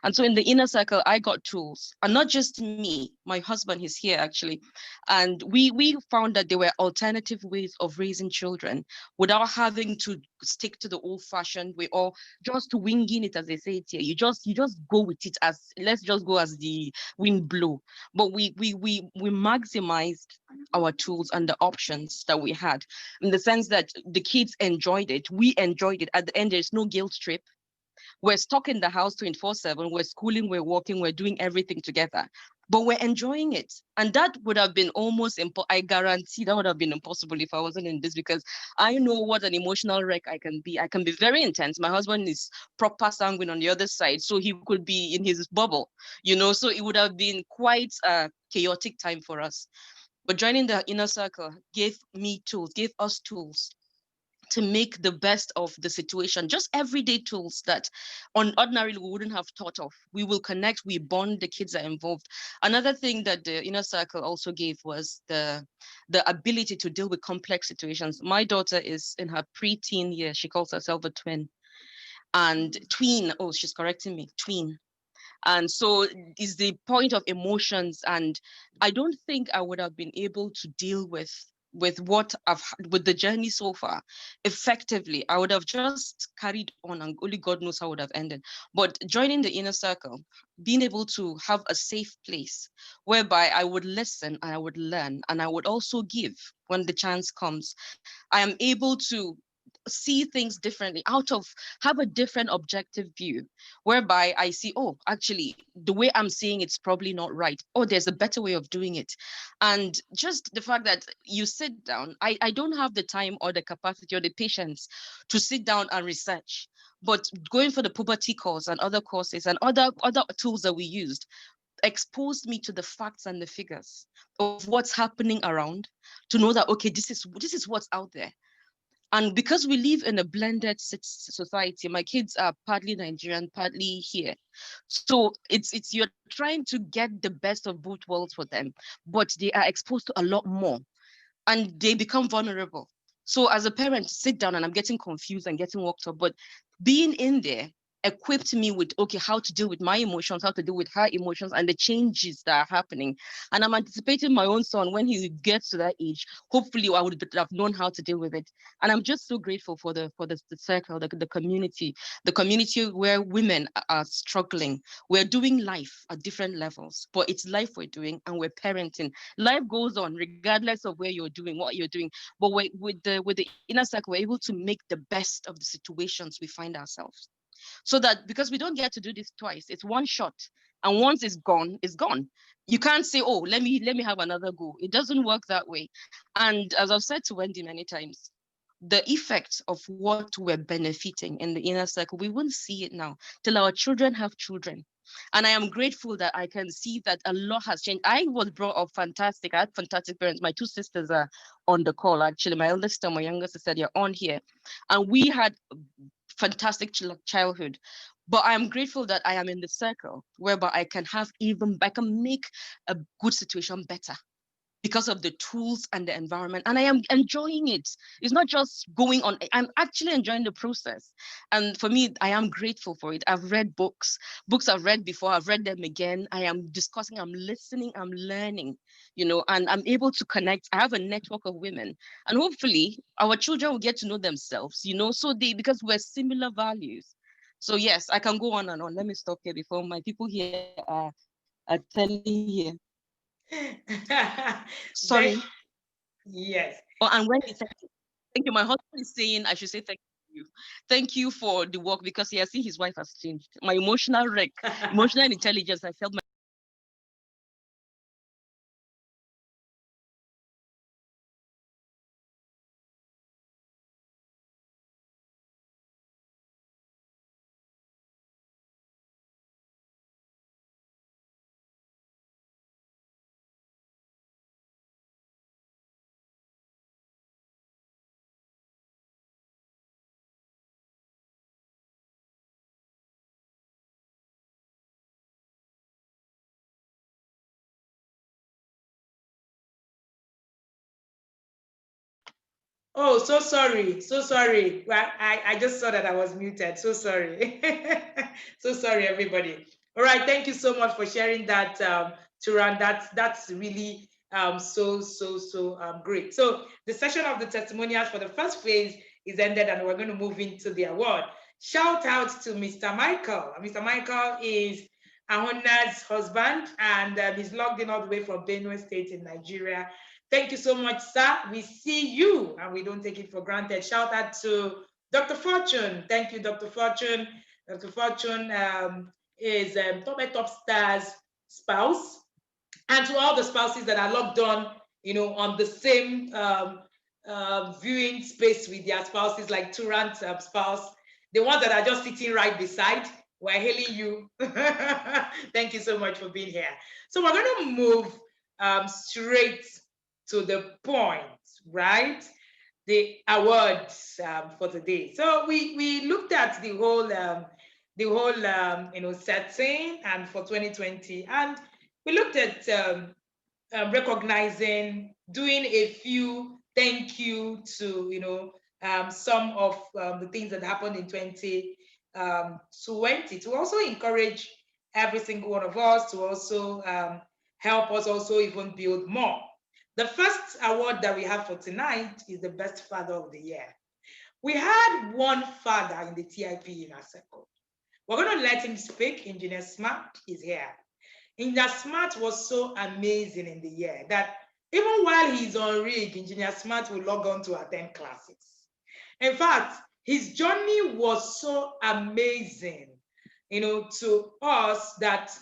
And so in the Inner Circle, I got tools, and not just me, my husband is here actually. And we found that there were alternative ways of raising children without having to stick to the old fashioned way, or just winging it, as they say it here. You just go with it, as let's just go as the wind blow. But we maximized our tools and the options that we had, in the sense that the kids enjoyed it, we enjoyed it. At the end, there's no guilt trip. We're stuck in the house 24/7. We're schooling, we're working, we're doing everything together, but we're enjoying it. And that would have been almost I guarantee that would have been impossible if I wasn't in this, because I know what an emotional wreck I can be. I can be very intense. My husband is proper sanguine on the other side, so he could be in his bubble, so it would have been quite a chaotic time for us. But joining the Inner Circle gave us tools to make the best of the situation, just everyday tools that ordinarily we wouldn't have thought of. We will connect, we bond, the kids are involved. Another thing that the Inner Circle also gave was the ability to deal with complex situations. My daughter is in her pre-teen year. She calls herself a twin. And tween, oh, she's correcting me, tween. And so is the point of emotions. And I don't think I would have been able to deal with with the journey so far effectively, I would have just carried on and only God knows how it would have ended. But joining the inner circle, being able to have a safe place whereby I would listen and I would learn and I would also give when the chance comes, I am able to see things differently, out of have a different objective view, whereby I see, oh, actually the way I'm seeing it's probably not right, or there's a better way of doing it. And just the fact that you sit down, I don't have the time or the capacity or the patience to sit down and research, but going for the puberty course and other courses and other tools that we used exposed me to the facts and the figures of what's happening around, to know that okay, this is what's out there. And because we live in a blended society, my kids are partly Nigerian, partly here. So it's you're trying to get the best of both worlds for them, but they are exposed to a lot more and they become vulnerable. So as a parent, sit down and I'm getting confused and getting worked up, but being in there equipped me with, okay, how to deal with my emotions, how to deal with her emotions and the changes that are happening. And I'm anticipating my own son when he gets to that age. Hopefully I would have known how to deal with it. And I'm just so grateful for the circle, the community where women are struggling. We're doing life at different levels, but it's life we're doing and we're parenting. Life goes on regardless of where you're doing, what you're doing. But with the inner circle, we're able to make the best of the situations we find ourselves. So that because we don't get to do this twice, it's one shot. And once it's gone, it's gone. You can't say, oh, let me have another go. It doesn't work that way. And as I've said to Wendy many times, the effect of what we're benefiting in the inner circle, we won't see it now till our children have children. And I am grateful that I can see that a lot has changed. I was brought up fantastic. I had fantastic parents. My two sisters are on the call, actually. My eldest and my younger sister, they're on here. And we had fantastic childhood. But I am grateful that I am in the circle whereby I can make a good situation better because of the tools and the environment. And I am enjoying it. It's not just going on, I'm actually enjoying the process. And for me, I am grateful for it. I've read books I've read before, I've read them again. I am discussing, I'm listening, I'm learning, and I'm able to connect. I have a network of women, and hopefully our children will get to know themselves, so because we're similar values. So yes, I can go on and on. Let me stop here before my people here are telling here. Sorry. Yes. Oh, and Wendy, thank you. My husband is saying I should say thank you. Thank you for the work because he has seen his wife has changed. My emotional wreck, emotional intelligence. I felt my Oh, so sorry. So sorry. Well, I just saw that I was muted. So sorry. So sorry, everybody. All right. Thank you so much for sharing that, Turan. That's really so great. So the session of the testimonials for the first phase is ended, and we're going to move into the award. Shout out to Mr. Michael. Mr. Michael is Ahona's husband, and he's logged in all the way from Benue State in Nigeria. Thank you so much, sir. We see you and we don't take it for granted. Shout out to Dr. Fortune. Thank you, Dr. Fortune. Dr. Fortune is Top Stars spouse. And to all the spouses that are logged on, on the same viewing space with their spouses, like Turan's spouse, the ones that are just sitting right beside, we're hailing you. Thank you so much for being here. So we're going to move straight to the point, right? The awards for today. So we looked at the whole setting and for 2020, and we looked at recognizing, doing a few thank you to some of the things that happened in 2020, to also encourage every single one of us, to also help us also even build more. The first award that we have for tonight is the Best Father of the Year. We had one father in the TIP in our circle. We're going to let him speak. Engineer Smart is here. Engineer Smart was so amazing in the year that even while he's on rig, Engineer Smart will log on to attend classes. In fact, his journey was so amazing, to us that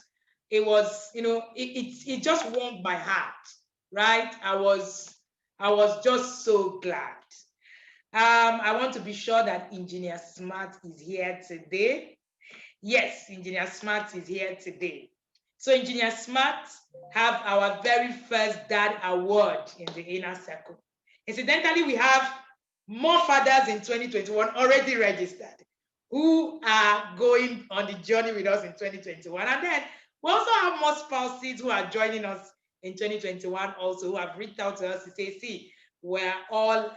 it was, it just warmed my heart, right? I was just so glad. I want to be sure that Engineer Smart is here today. Yes, Engineer Smart is here today. So Engineer Smart have our very first dad award in the inner circle. Incidentally, we have more fathers in 2021 already registered who are going on the journey with us in 2021. And then we also have more spouses who are joining us in 2021 also, who have reached out to us to say, see, we're all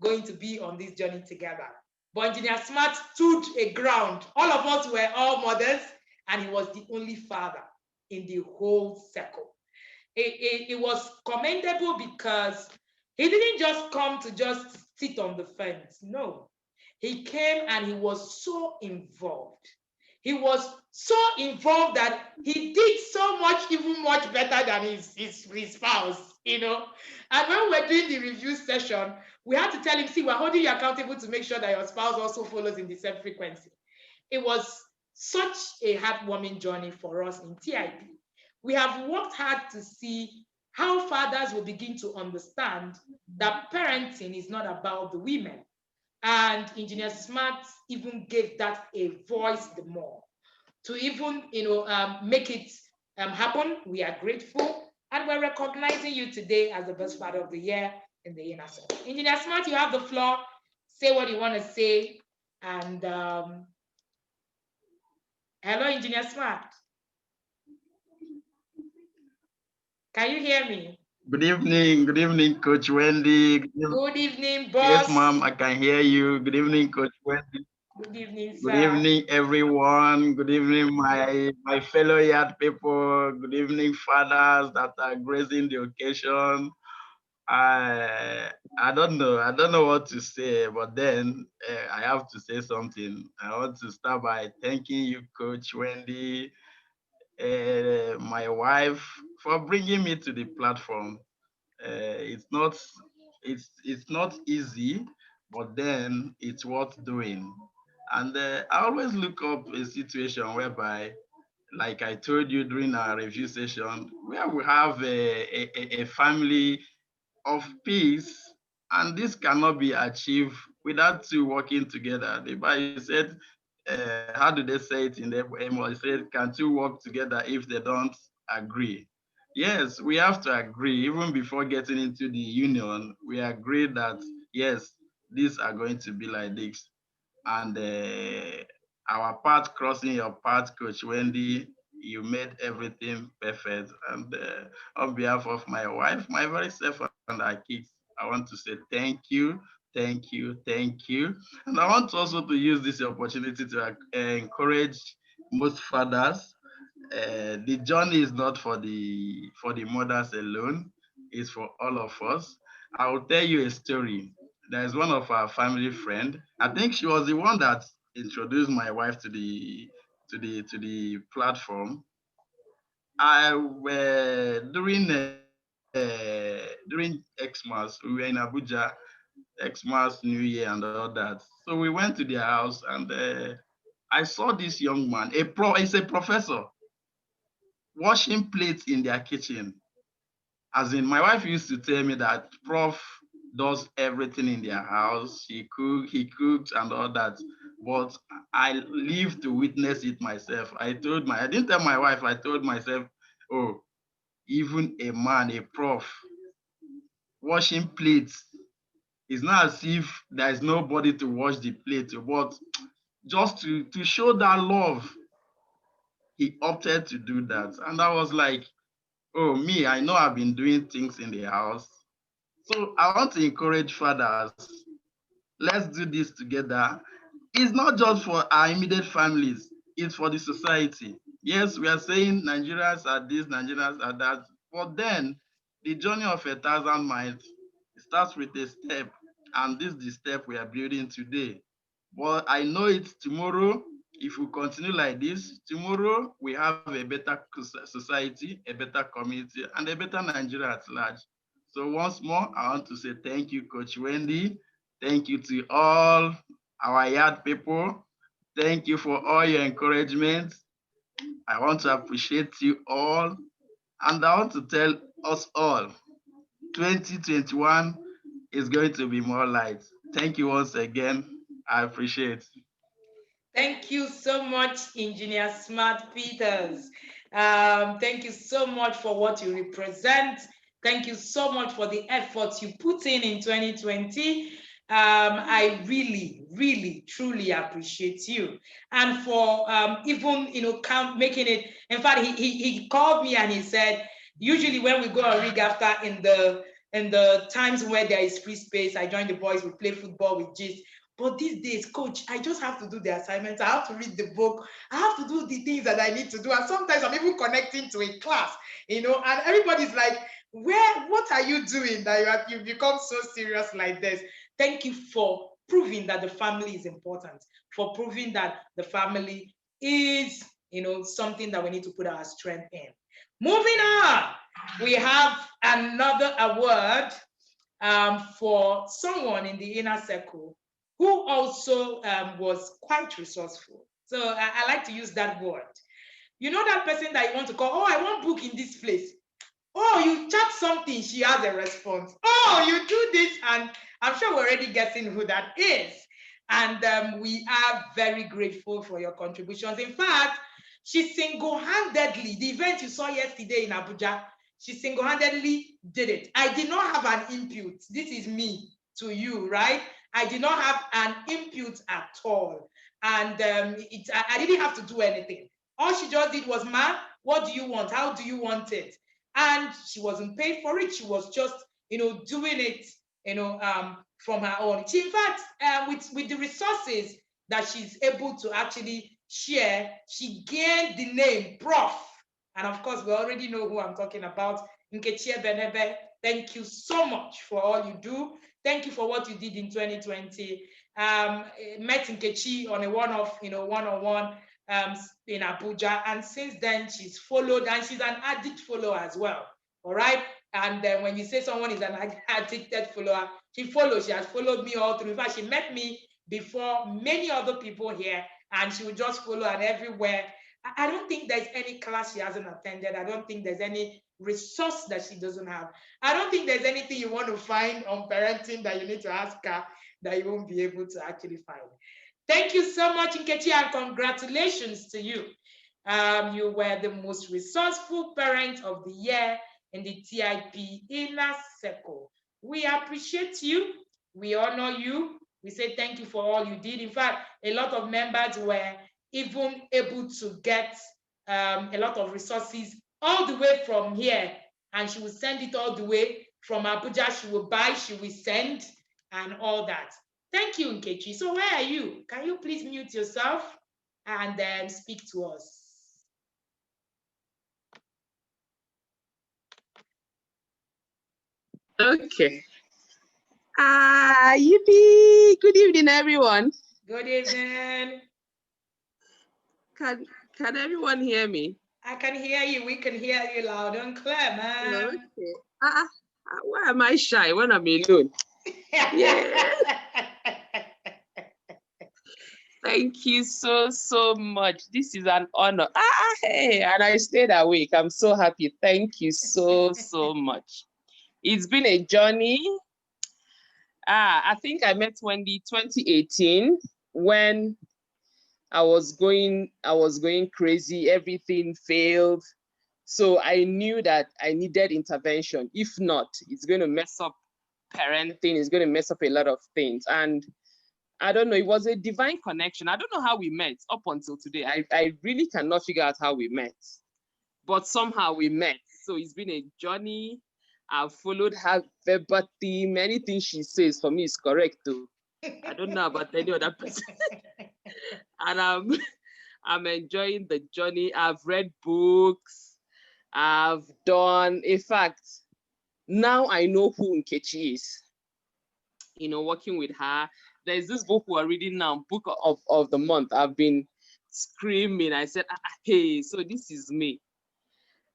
going to be on this journey together. But Engineer Smart stood a ground. All of us were all mothers, and he was the only father in the whole circle. It was commendable because he didn't just come to just sit on the fence. No, he came and he was so involved. He was so involved that he did so much, even much better than his spouse, And when we were doing the review session, we had to tell him, see, we're holding you accountable to make sure that your spouse also follows in the same frequency. It was such a heartwarming journey for us in TIP. We have worked hard to see how fathers will begin to understand that parenting is not about the women. And Engineer Smart even gave that a voice the more to even, make it happen. We are grateful, and we're recognizing you today as the Best Father of the Year in the inner circle. Engineer Smart, you have the floor. Say what you want to say. And hello, Engineer Smart. Can you hear me? Good evening, Coach Wendy. Good evening, boss. Yes, ma'am, I can hear you. Good evening, Coach Wendy. Good evening, sir. Good evening, everyone. Good evening, my fellow yard people. Good evening, fathers that are gracing the occasion. I don't know what to say, but then I have to say something. I want to start by thanking you, Coach Wendy, my wife, for bringing me to the platform. It's not easy, but then it's worth doing. And I always look up a situation whereby, like I told you during our review session, where we have a family of peace, and this cannot be achieved without two working together. The Bible said, how do they say it in the Bible? It said, can two work together if they don't agree? Yes, we have to agree. Even before getting into the union, we agree that, yes, these are going to be like this. And our path crossing your path, Coach Wendy, you made everything perfect. And on behalf of my wife, my very self, and our kids, I want to say thank you, thank you, thank you. And I want also to use this opportunity to encourage most fathers. The journey is not for the mothers alone; it's for all of us. I will tell you a story. There's one of our family friend. I think she was the one that introduced my wife to the platform. I were during Xmas, we were in Abuja, Xmas, New Year, and all that. So we went to their house, and I saw this young man. He's a professor washing plates in their kitchen. As in, my wife used to tell me that Prof does everything in their house. He cooks and all that. But I live to witness it myself. I didn't tell my wife, I told myself, oh, even a man, a prof, washing plates. It's not as if there's nobody to wash the plate, but just to show that love, he opted to do that. And I was like, oh, me, I know I've been doing things in the house. So I want to encourage fathers, let's do this together. It's not just for our immediate families, it's for the society. Yes, we are saying Nigerians are this, Nigerians are that, but then the journey of 1,000 miles starts with a step, and this is the step we are building today. But I know it tomorrow, if we continue like this, tomorrow we have a better society, a better community, and a better Nigeria at large. So once more, I want to say thank you, Coach Wendy. Thank you to all our yard people. Thank you for all your encouragement. I want to appreciate you all. And I want to tell us all, 2021 is going to be more light. Thank you once again. I appreciate. Thank you so much, Engineer Smartpeters. Thank you so much for what you represent. Thank you so much for the efforts you put in 2020. I really, really, truly appreciate you. And for even, making it. In fact, he called me and he said, usually when we go on rig after in the times where there is free space, I join the boys, we play football, we gist. But these days, coach, I just have to do the assignments. I have to read the book. I have to do the things that I need to do. And sometimes I'm even connecting to a class, and everybody's like, what are you doing that you've become so serious like this? Thank you for proving that the family is important, for proving that the family is, something that we need to put our strength in. Moving on, we have another award for someone in the inner circle who also was quite resourceful. So I like to use that word. You know that person that you want to call, oh, I want book in this place. Oh, you chat something, she has a response. Oh, you do this, and I'm sure we're already guessing who that is. And we are very grateful for your contributions. In fact, she single-handedly, the event you saw yesterday in Abuja, she single-handedly did it. I did not have an input. This is me to you, right? I did not have an input at all. And I didn't have to do anything. All she just did was, ma, what do you want? How do you want it? And she wasn't paid for it. She was just, doing it, from her own. She, in fact, with the resources that she's able to actually share, she gained the name Prof. And of course, we already know who I'm talking about. Nkechinyelu Ebenebe, thank you so much for all you do. Thank you for what you did in 2020. Met Nkechi on a one-off, one-on-one in Abuja. And since then, she's followed, and she's an addict follower as well. All right. And when you say someone is an addicted follower, she follows. She has followed me all through. In fact, she met me before many other people here, and she would just follow, and everywhere. I don't think there's any class she hasn't attended. I don't think there's any resource that she doesn't have. I don't think there's anything you want to find on parenting that you need to ask her that you won't be able to actually find. Thank you so much, Nkechi, and congratulations to you. You were the most resourceful parent of the year in the TIP Inner Circle. We appreciate you. We honor you. We say thank you for all you did. In fact, a lot of members were even able to get a lot of resources all the way from here, and she will send it all the way from Abuja. She will buy, she will send, and all that. Thank you, Nkechi. So where are you? Can you please mute yourself and then speak to us? Okay. Yippee! Good evening, everyone. Good evening. Can everyone hear me? I can hear you. We can hear you loud and clear, man. Okay. Why am I shy when I'm alone? Yeah. Thank you so much. This is an honor. Hey, and I stayed awake. I'm so happy. Thank you so much. It's been a journey. I think I met Wendy 2018 when I was going crazy. Everything failed. So I knew that I needed intervention. If not, it's going to mess up parenting. It's going to mess up a lot of things. And I don't know, it was a divine connection. I don't know how we met up until today. I really cannot figure out how we met, but somehow we met. So it's been a journey. I've followed her verbatim. Anything she says for me is correct too. I don't know about any other person. And I'm enjoying the journey. I've read books. I've done, in fact, Now I know who Nkechi is. You know, working with her. There's this book we're reading now, book of the month. I've been screaming. I said, hey, so this is me.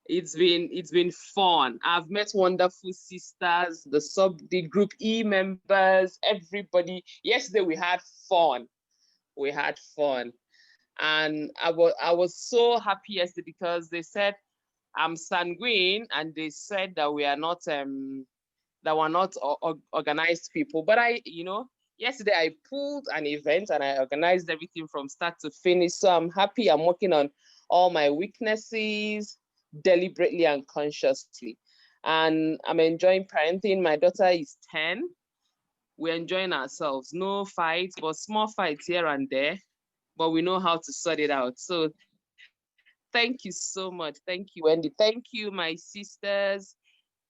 It's been fun. I've met wonderful sisters, the group E members, everybody. Yesterday we had fun. We had fun. And I was so happy yesterday because they said I'm sanguine, and they said that we are not organized people. But yesterday I pulled an event and I organized everything from start to finish. So I'm happy. I'm working on all my weaknesses deliberately and consciously. And I'm enjoying parenting. My daughter is 10. We're enjoying ourselves. No fights, but small fights here and there. But we know how to sort it out. So thank you so much. Thank you, Wendy. Thank you, my sisters.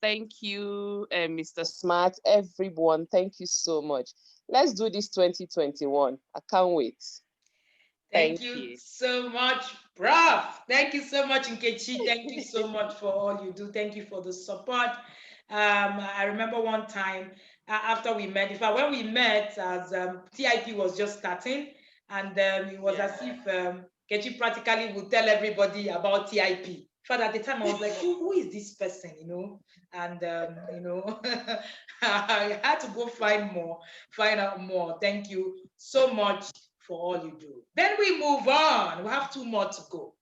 Thank you, Mr. Smart, everyone. Thank you so much. Let's do this 2021. I can't wait. Thank Thank you you. so much, Prof. Thank you so much, Nkechi. Thank you so much for all you do. Thank you for the support. I remember one time after we met, in fact, when we met, as TIP was just starting, and it was as if Nkechi practically would tell everybody about TIP. In fact, at the time, I was like, who is this person, And, I had to go find out more. Thank you so much for all you do. Then we move on. We have 2 more to go.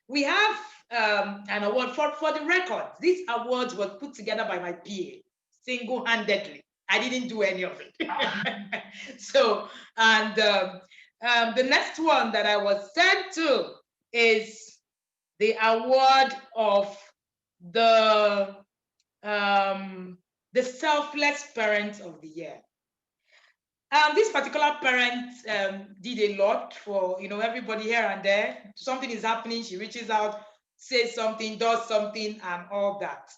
We have an award for the record. These awards were put together by my PA single-handedly. I didn't do any of it. So, and the next one that I was sent to is the award of the selfless parent of the year. This particular parent did a lot for everybody here and there. Something is happening, she reaches out, says something, does something, and all that.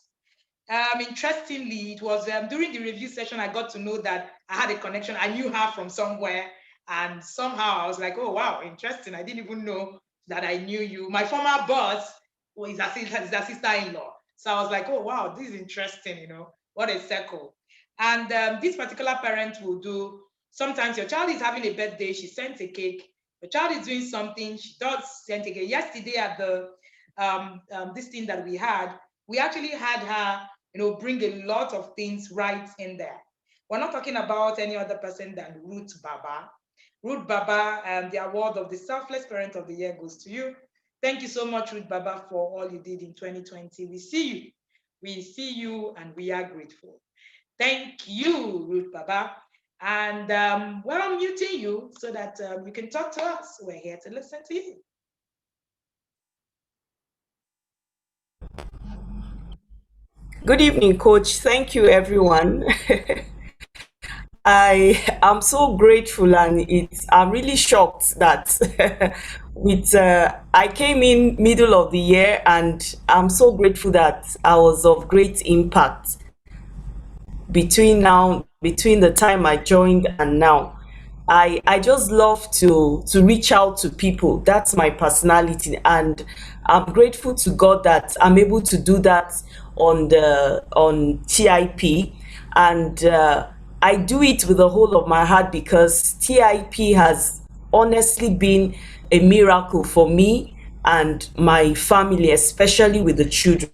Interestingly, it was during the review session I got to know that I had a connection. I knew her from somewhere, and somehow I was like, oh wow, interesting. I didn't even know that I knew you. My former boss was his sister-in-law. So I was like, oh wow, this is interesting, what a circle. And this particular parent will do, sometimes your child is having a birthday, she sends a cake. Your child is doing something, she does send a cake. Yesterday at the this thing that we had, we actually had her bring a lot of things right in there. We're not talking about any other person than Ruth Baba. Ruth Baba, the award of the Selfless Parent of the Year goes to you. Thank you so much, Ruth Baba, for all you did in 2020. We see you, and we are grateful. Thank you, Ruth Baba. And well, I'm muting you so that you can talk to us. We're here to listen to you. Good evening, Coach. Thank you, everyone. I am so grateful, and I'm really shocked that I came in middle of the year, and I'm so grateful that I was of great impact between the time I joined and now. I just love to reach out to people. That's my personality, and I'm grateful to God that I'm able to do that on TIP, and I do it with the whole of my heart because TIP has honestly been a miracle for me and my family, especially with the children.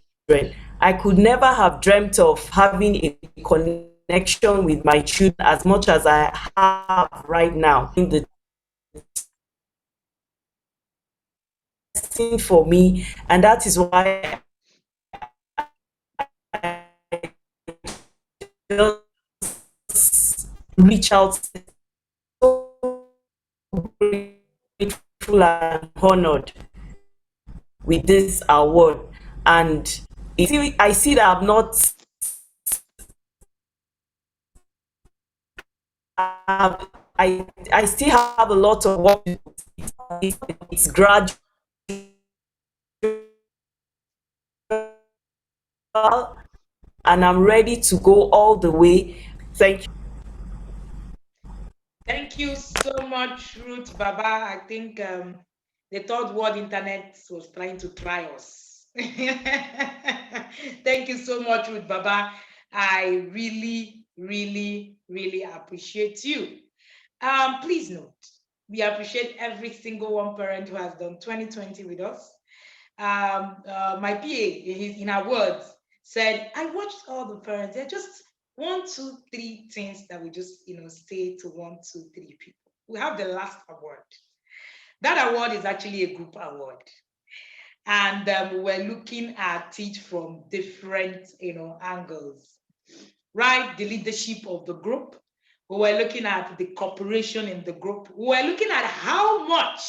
I could never have dreamt of having a connection with my children as much as I have right now. The thing for me, and that is why I just reach out. So grateful and honored with this award, and I see that I'm not. I still have a lot of work to do. It's gradual, and I'm ready to go all the way. Thank you. Thank you so much, Ruth Baba. I think the third world internet was trying to try us. Thank you so much, Ruth Baba. I really, really, really appreciate you. Please note, we appreciate every single one parent who has done 2020 with us. My PA, in her words, said, I watched all the parents. There are just 1, 2, 3 things that we just, say to 1, 2, 3 people. We have the last award. That award is actually a group award. And we're looking at it from different, angles, right? The leadership of the group. We were looking at the cooperation in the group. We were looking at how much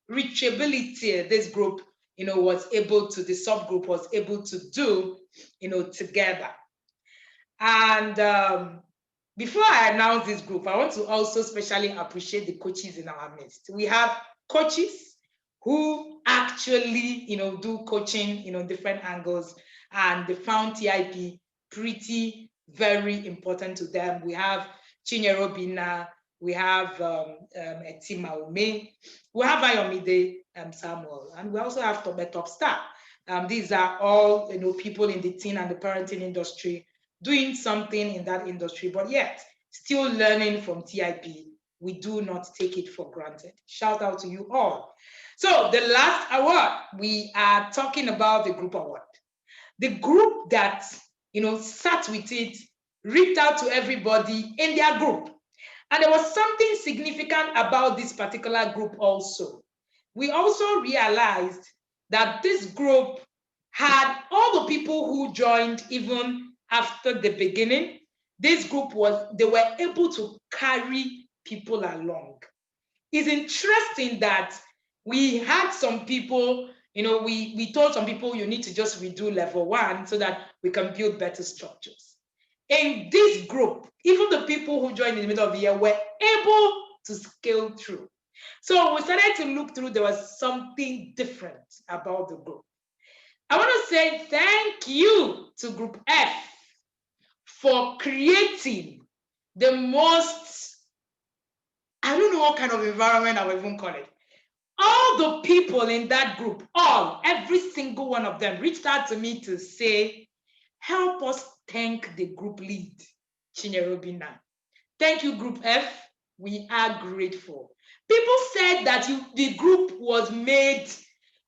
reachability this group, was able to, the subgroup was able to do, together. And before I announce this group, I want to also specially appreciate the coaches in our midst. We have coaches who actually, do coaching, different angles, and they found TIP pretty very important to them. We have Chinyere Obinna, we have Etima Ume, we have Ayomide Samuel, and we also have Top Star. These are all, people in the teen and the parenting industry doing something in that industry, but yet still learning from TIP. We do not take it for granted. Shout out to you all. So the last award, we are talking about the group award. The group that, sat with it, reached out to everybody in their group. And there was something significant about this particular group also. We also realized that this group had all the people who joined even after the beginning. This group they were able to carry people along. It's interesting that we had some people, we told some people you need to just redo level 1 so that we can build better structures. In this group, even the people who joined in the middle of the year were able to scale through. So we started to look through, there was something different about the group. I want to say thank you to Group F for creating the most, I don't know what kind of environment I would even call it. All the people in that group, every single one of them reached out to me to say, help us thank the group lead, Chinyere Obinna. Thank you, Group F. We are grateful. People said that the group was made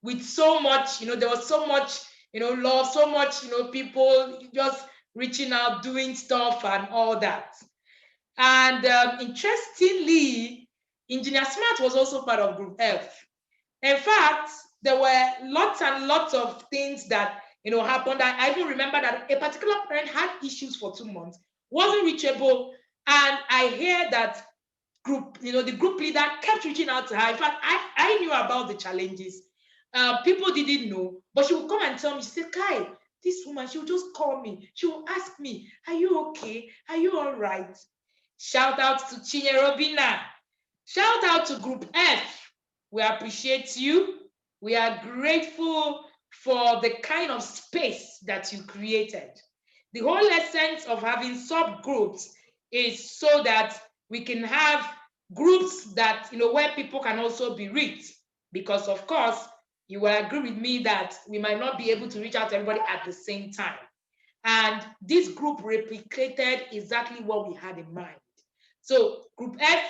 with so much, there was so much, love, so much, people just reaching out, doing stuff and all that. And interestingly, Engineer Smart was also part of Group F. In fact, there were lots and lots of things that happened. I even remember that a particular parent had issues for 2 months, wasn't reachable, and I hear that group, the group leader kept reaching out to her. In fact, I knew about the challenges. People didn't know, but she would come and tell me. She said, Kai, this woman, she would just call me. She would ask me, are you okay? Are you all right? Shout out to Chinyere Obinna. Shout out to Group F. We appreciate you. We are grateful for the kind of space that you created. The whole essence of having subgroups is so that we can have groups that, where people can also be reached. Because of course, you will agree with me that we might not be able to reach out to everybody at the same time. And this group replicated exactly what we had in mind. So Group F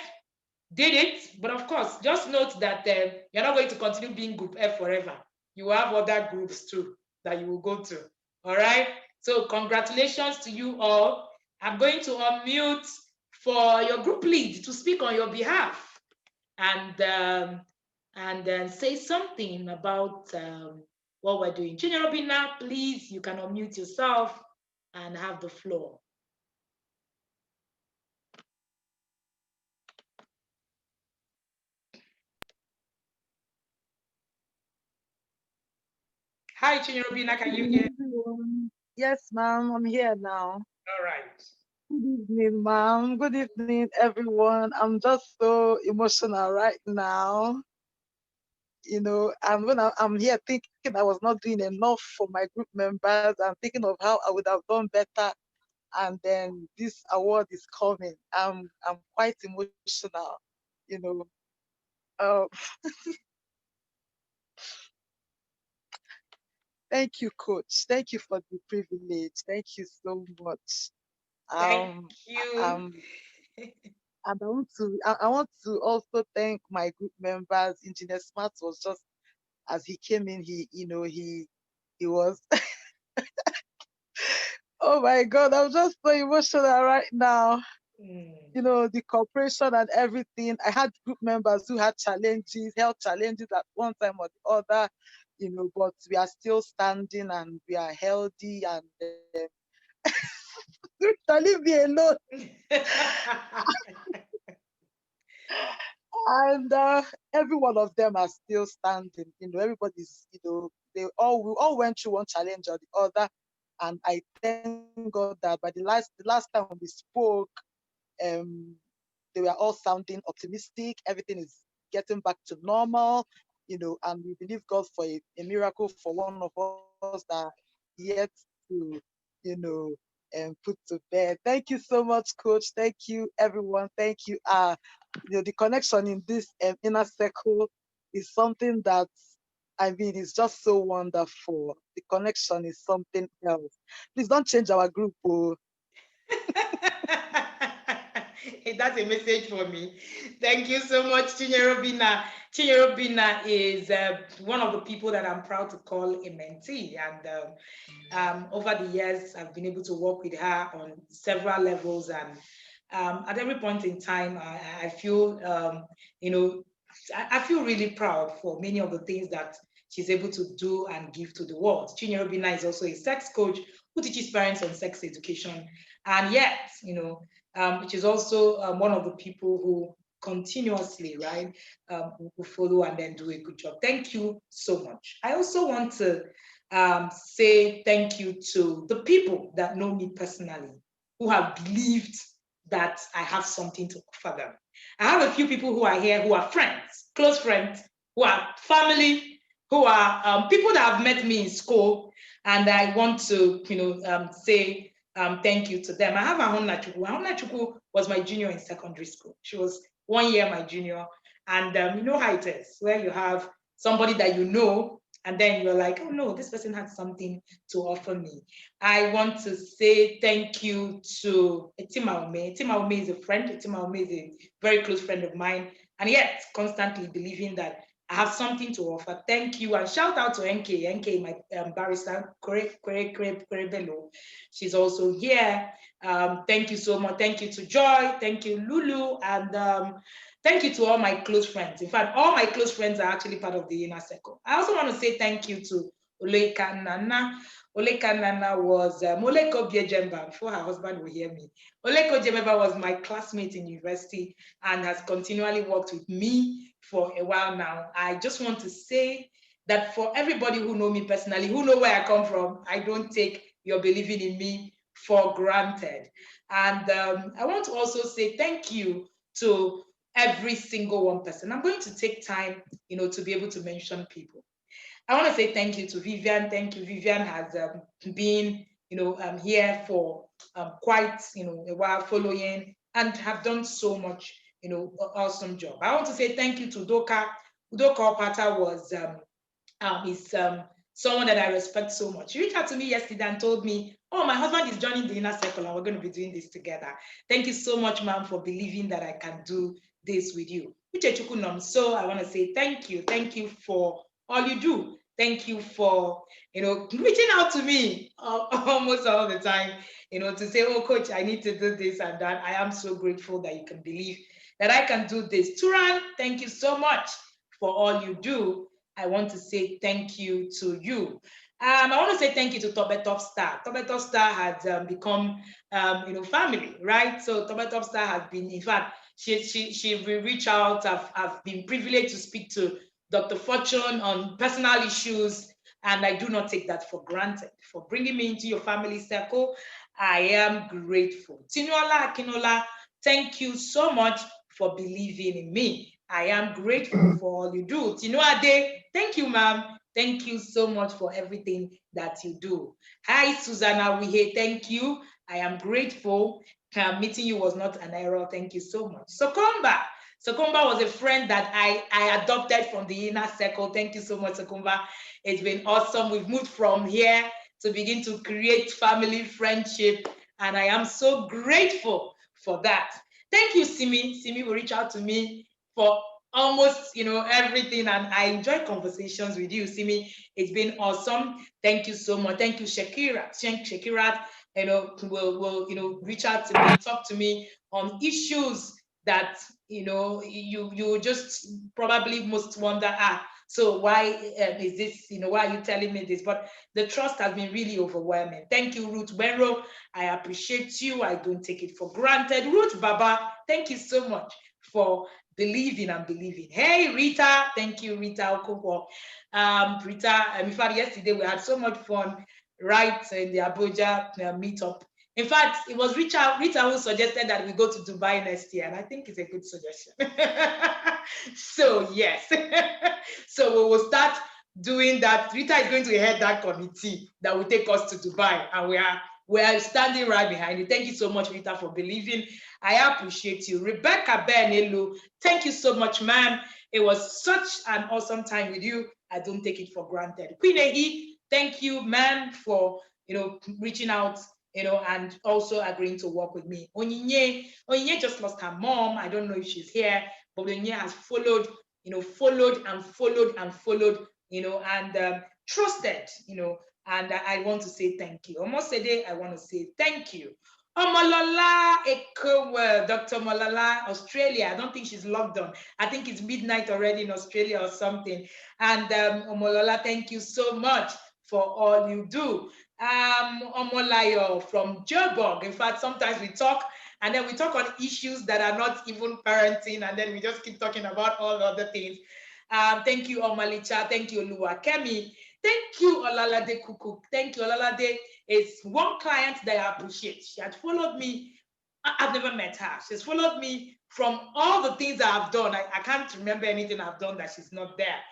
did it, but of course, just note that you're not going to continue being Group F forever. You will have other groups too that you will go to. All right. So congratulations to you all. I'm going to unmute for your group lead to speak on your behalf and then say something about what we're doing. Chinyere Obinna, please, you can unmute yourself and have the floor. Hi, Chinyere Obinna, can you hear? Yes, ma'am, I'm here now. All right. Good evening, ma'am. Good evening, everyone. I'm just so emotional right now. And when I'm here thinking I was not doing enough for my group members, I'm thinking of how I would have done better. And then this award is coming. I'm quite emotional, you know. Uh, Thank you, Coach. Thank you for the privilege. Thank you so much. Thank Um, you. um, and I want to also thank my group members. Engineer Smart was just as he came in, he was. Oh my God, I'm just so emotional right now. The cooperation and everything. I had group members who had challenges, health challenges at one time or the other, but we are still standing and we are healthy and leave me alone. And every one of them are still standing. Everybody's, we all went through one challenge or the other. And I thank God that by the last time we spoke, they were all sounding optimistic. Everything is getting back to normal, and we believe God for a miracle for one of us that yet to, you know, put to bed. Thank you so much, Coach. Thank you, everyone. Thank you. The connection in this inner circle is something that is just so wonderful. The connection is something else. Please don't change our group. Oh. That's a message for me. Thank you so much, Chinyere Obinna. Chinyere Obinna is one of the people that I'm proud to call a mentee. And over the years, I've been able to work with her on several levels. And at every point in time, I feel, I feel really proud for many of the things that she's able to do and give to the world. Chinyere Obinna is also a sex coach who teaches parents on sex education. And yet, which is also one of the people who continuously, right, who follow and then do a good job. Thank you so much. I also want to say thank you to the people that know me personally, who have believed that I have something to offer them. I have a few people who are here who are friends, close friends, who are family, who are people that have met me in school, and I want to, say thank you to them. I have Ahonna Chukwu. Ahonna Chukwu was my junior in secondary school. She was 1 year my junior, and you know how it is, where you have somebody that you know, and then you're like, oh no, this person has something to offer me. I want to say thank you to Etima Ome. Etima Ome is a friend. Etima Ome is a very close friend of mine, and yet constantly believing that I have something to offer. Thank you. And shout out to NK, my barrister, Kore Bello. She's also here. Thank you so much. Thank you to Joy. Thank you, Lulu. And thank you to all my close friends. In fact, all my close friends are actually part of the inner circle. I also want to say thank you to Oleka Nana. Oleka Nana was Oleko Biejemba, before her husband will hear me. Oleko Biejemba was my classmate in university and has continually worked with me for a while now. I just want to say that for everybody who know me personally, who know where I come from, I don't take your believing in me for granted. And I want to also say thank you to every single one person. I'm going to take time, to be able to mention people. I want to say thank you to Vivian. Thank you. Vivian has been, here for quite, a while, following and have done so much, awesome job. I want to say thank you to Udoka. Udoka Opata was is someone that I respect so much. She reached out to me yesterday and told me, oh, my husband is joining the inner circle and we're going to be doing this together. Thank you so much, ma'am, for believing that I can do this with you. So I want to say thank you. Thank you for all you do. Thank you for, reaching out to me almost all the time, to say, oh, coach, I need to do this and that. I am so grateful that you can believe that I can do this. Turan, thank you so much for all you do. I want to say thank you to you. I want to say thank you to Tobe Top Star. Tobe Top Star has become, family, right? So Tobe Top Star has been, in fact, she will reach out. I've been privileged to speak to Dr. Fortune on personal issues, and I do not take that for granted. For bringing me into your family circle, I am grateful. Tinuola Akinola, thank you so much for believing in me. I am grateful for all you do. Tinuade, thank you, ma'am. Thank you so much for everything that you do. Hi, Susanna Wihe, thank you. I am grateful. Meeting you was not an error. Thank you so much. Sokomba. Sokomba was a friend that I adopted from the inner circle. Thank you so much, Sokomba. It's been awesome. We've moved from here to begin to create family friendship, and I am so grateful for that. Thank you, Simi. Simi will reach out to me for almost everything, and I enjoy conversations with you, Simi. It's been awesome. Thank you so much. Thank you, Shakira. Shakira, will reach out to me, talk to me on issues that you just probably most wonder, so why is this, why are you telling me this? But the trust has been really overwhelming. Thank you, Ruth Baba. I appreciate you. I don't take it for granted. Ruth Baba, thank you so much for believing and believing. Hey, Rita, thank you, Rita Okonkwo. Rita, in fact, yesterday we had so much fun right in the Abuja meetup. In fact, it was Rita who suggested that we go to Dubai next year, and I think it's a good suggestion. So yes, so we will start doing that. Rita is going to head that committee that will take us to Dubai, and we are standing right behind you. Thank you so much, Rita, for believing. I appreciate you. Rebecca Benelu, thank you so much, ma'am. It was such an awesome time with you. I don't take it for granted. Queen Ehi, thank you, ma'am, for reaching out, and also agreeing to work with me. Onyinye just lost her mom. I don't know if she's here, but Onyinye has followed, followed and followed and followed, and trusted, and I want to say thank you. Almost a day, I want to say thank you. Omolola Ekowe, Dr. Molala, Australia. I don't think she's logged on. I think it's midnight already in Australia or something. And Omolola, thank you so much for all you do. Omolayo from Joburg. In fact, sometimes we talk and then we talk on issues that are not even parenting, and then we just keep talking about all other things. Thank you, Omalicha. Thank you, Lua Kemi. Thank you, Olalade Kuku. Thank you, Olalade. It's one client that I appreciate. She had followed me. I've never met her. She's followed me from all the things that I've done. I can't remember anything I've done that she's not there.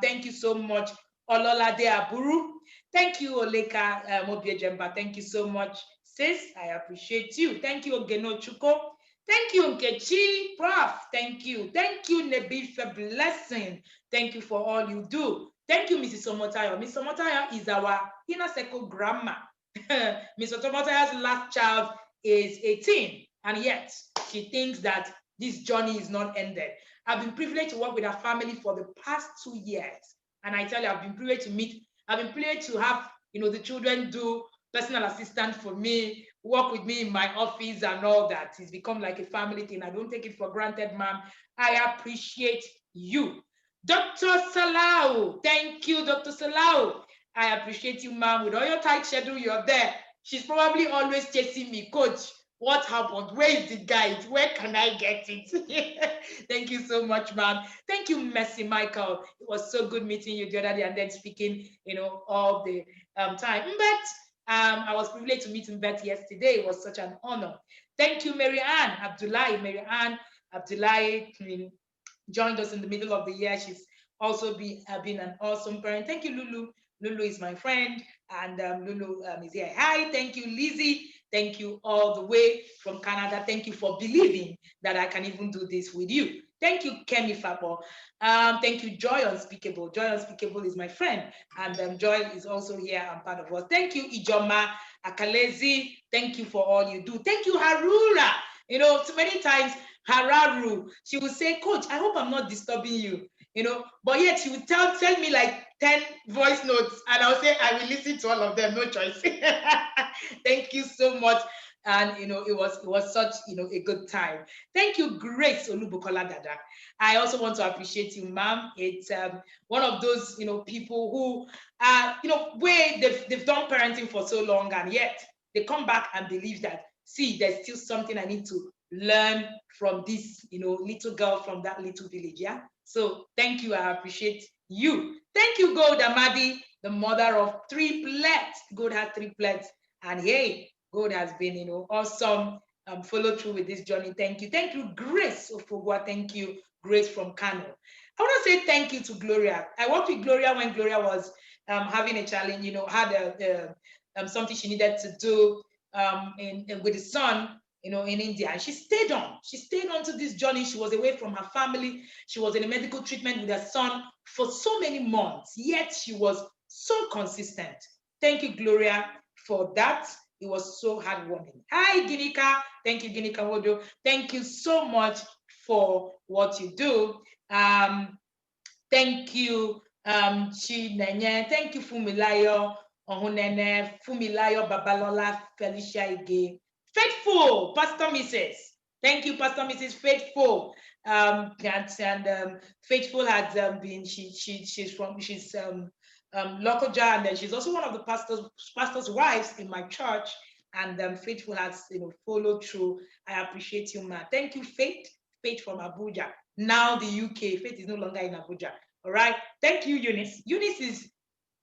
Thank you so much, Ololade Aburu. Thank you, Oleka Mobiejemba. Thank you so much, sis. I appreciate you. Thank you, Ogeno Chuko. Thank you, Nkechi, Prof. Thank you. Thank you, Nebi, for blessing. Thank you for all you do. Thank you, Mrs. Omotayo. Mrs. Omotayo is our inner circle grandma. Mrs. Omotayo's last child is 18, and yet she thinks that this journey is not ended. I've been privileged to work with her family for the past 2 years. And I tell you, I've been privileged to have, the children do personal assistant for me, work with me in my office and all that. It's become like a family thing. I don't take it for granted, ma'am. I appreciate you. Dr. Salau, thank you, Dr. Salau. I appreciate you, ma'am. With all your tight schedule, you're there. She's probably always chasing me, coach. What happened? Where is the guide? Where can I get it? Thank you so much, ma'am. Thank you, Mercy Michael. It was so good meeting you the other day and then speaking, all the time. But I was privileged to meet Mbet yesterday. It was such an honor. Thank you, Mary Ann Abdullahi. Mary Ann Abdullahi joined us in the middle of the year. She's also been an awesome parent. Thank you, Lulu. Lulu is my friend, and Lulu is here. Hi, thank you, Lizzie. Thank you all the way from Canada. Thank you for believing that I can even do this with you. Thank you, Kemi Fabo. Thank you, Joy Unspeakable. Joy Unspeakable is my friend, and Joy is also here and part of us. Thank you, Ijoma Akalezi. Thank you for all you do. Thank you, Harura. Too many times, Hararu, she will say, Coach, I hope I'm not disturbing you, but yet she would tell me like 10 voice notes, and I'll say, I will listen to all of them, no choice. Thank you so much. And it was such a good time. Thank you, Grace Olubukola Dada. I also want to appreciate you, ma'am. It's one of those people who where they've done parenting for so long, and yet they come back and believe that, see, there's still something I need to learn from this little girl from that little village. Yeah. So thank you. I appreciate you. Thank you, Gold Amadi, the mother of triplets. Gold had triplets, and hey, God has been, awesome. Follow through with this journey. Thank you. Thank you, Grace Ofogwa. Thank you, Grace from Kano. I want to say thank you to Gloria. I worked with Gloria when Gloria was having a challenge, had something she needed to do with the son, in India. And she stayed on. She stayed on to this journey. She was away from her family. She was in a medical treatment with her son for so many months, yet she was so consistent. Thank you, Gloria, for that. It was so heartwarming. Hi, Ginika. Thank you, Ginika Wodo. Thank you so much for what you do. Thank you, Chinenye. Thank you, Fumilayo Ohunene, Fumilayo Babalola, Felicia Ige. Faithful, Pastor Mrs. Thank you, Pastor Mrs. Faithful. Faithful has been, she's Lokoja, and then she's also one of the pastor's wives in my church. And Faithful has followed through. I appreciate you, ma. Thank you, Faith from Abuja. Now the UK. Faith is no longer in Abuja. All right. Thank you, Eunice. Eunice is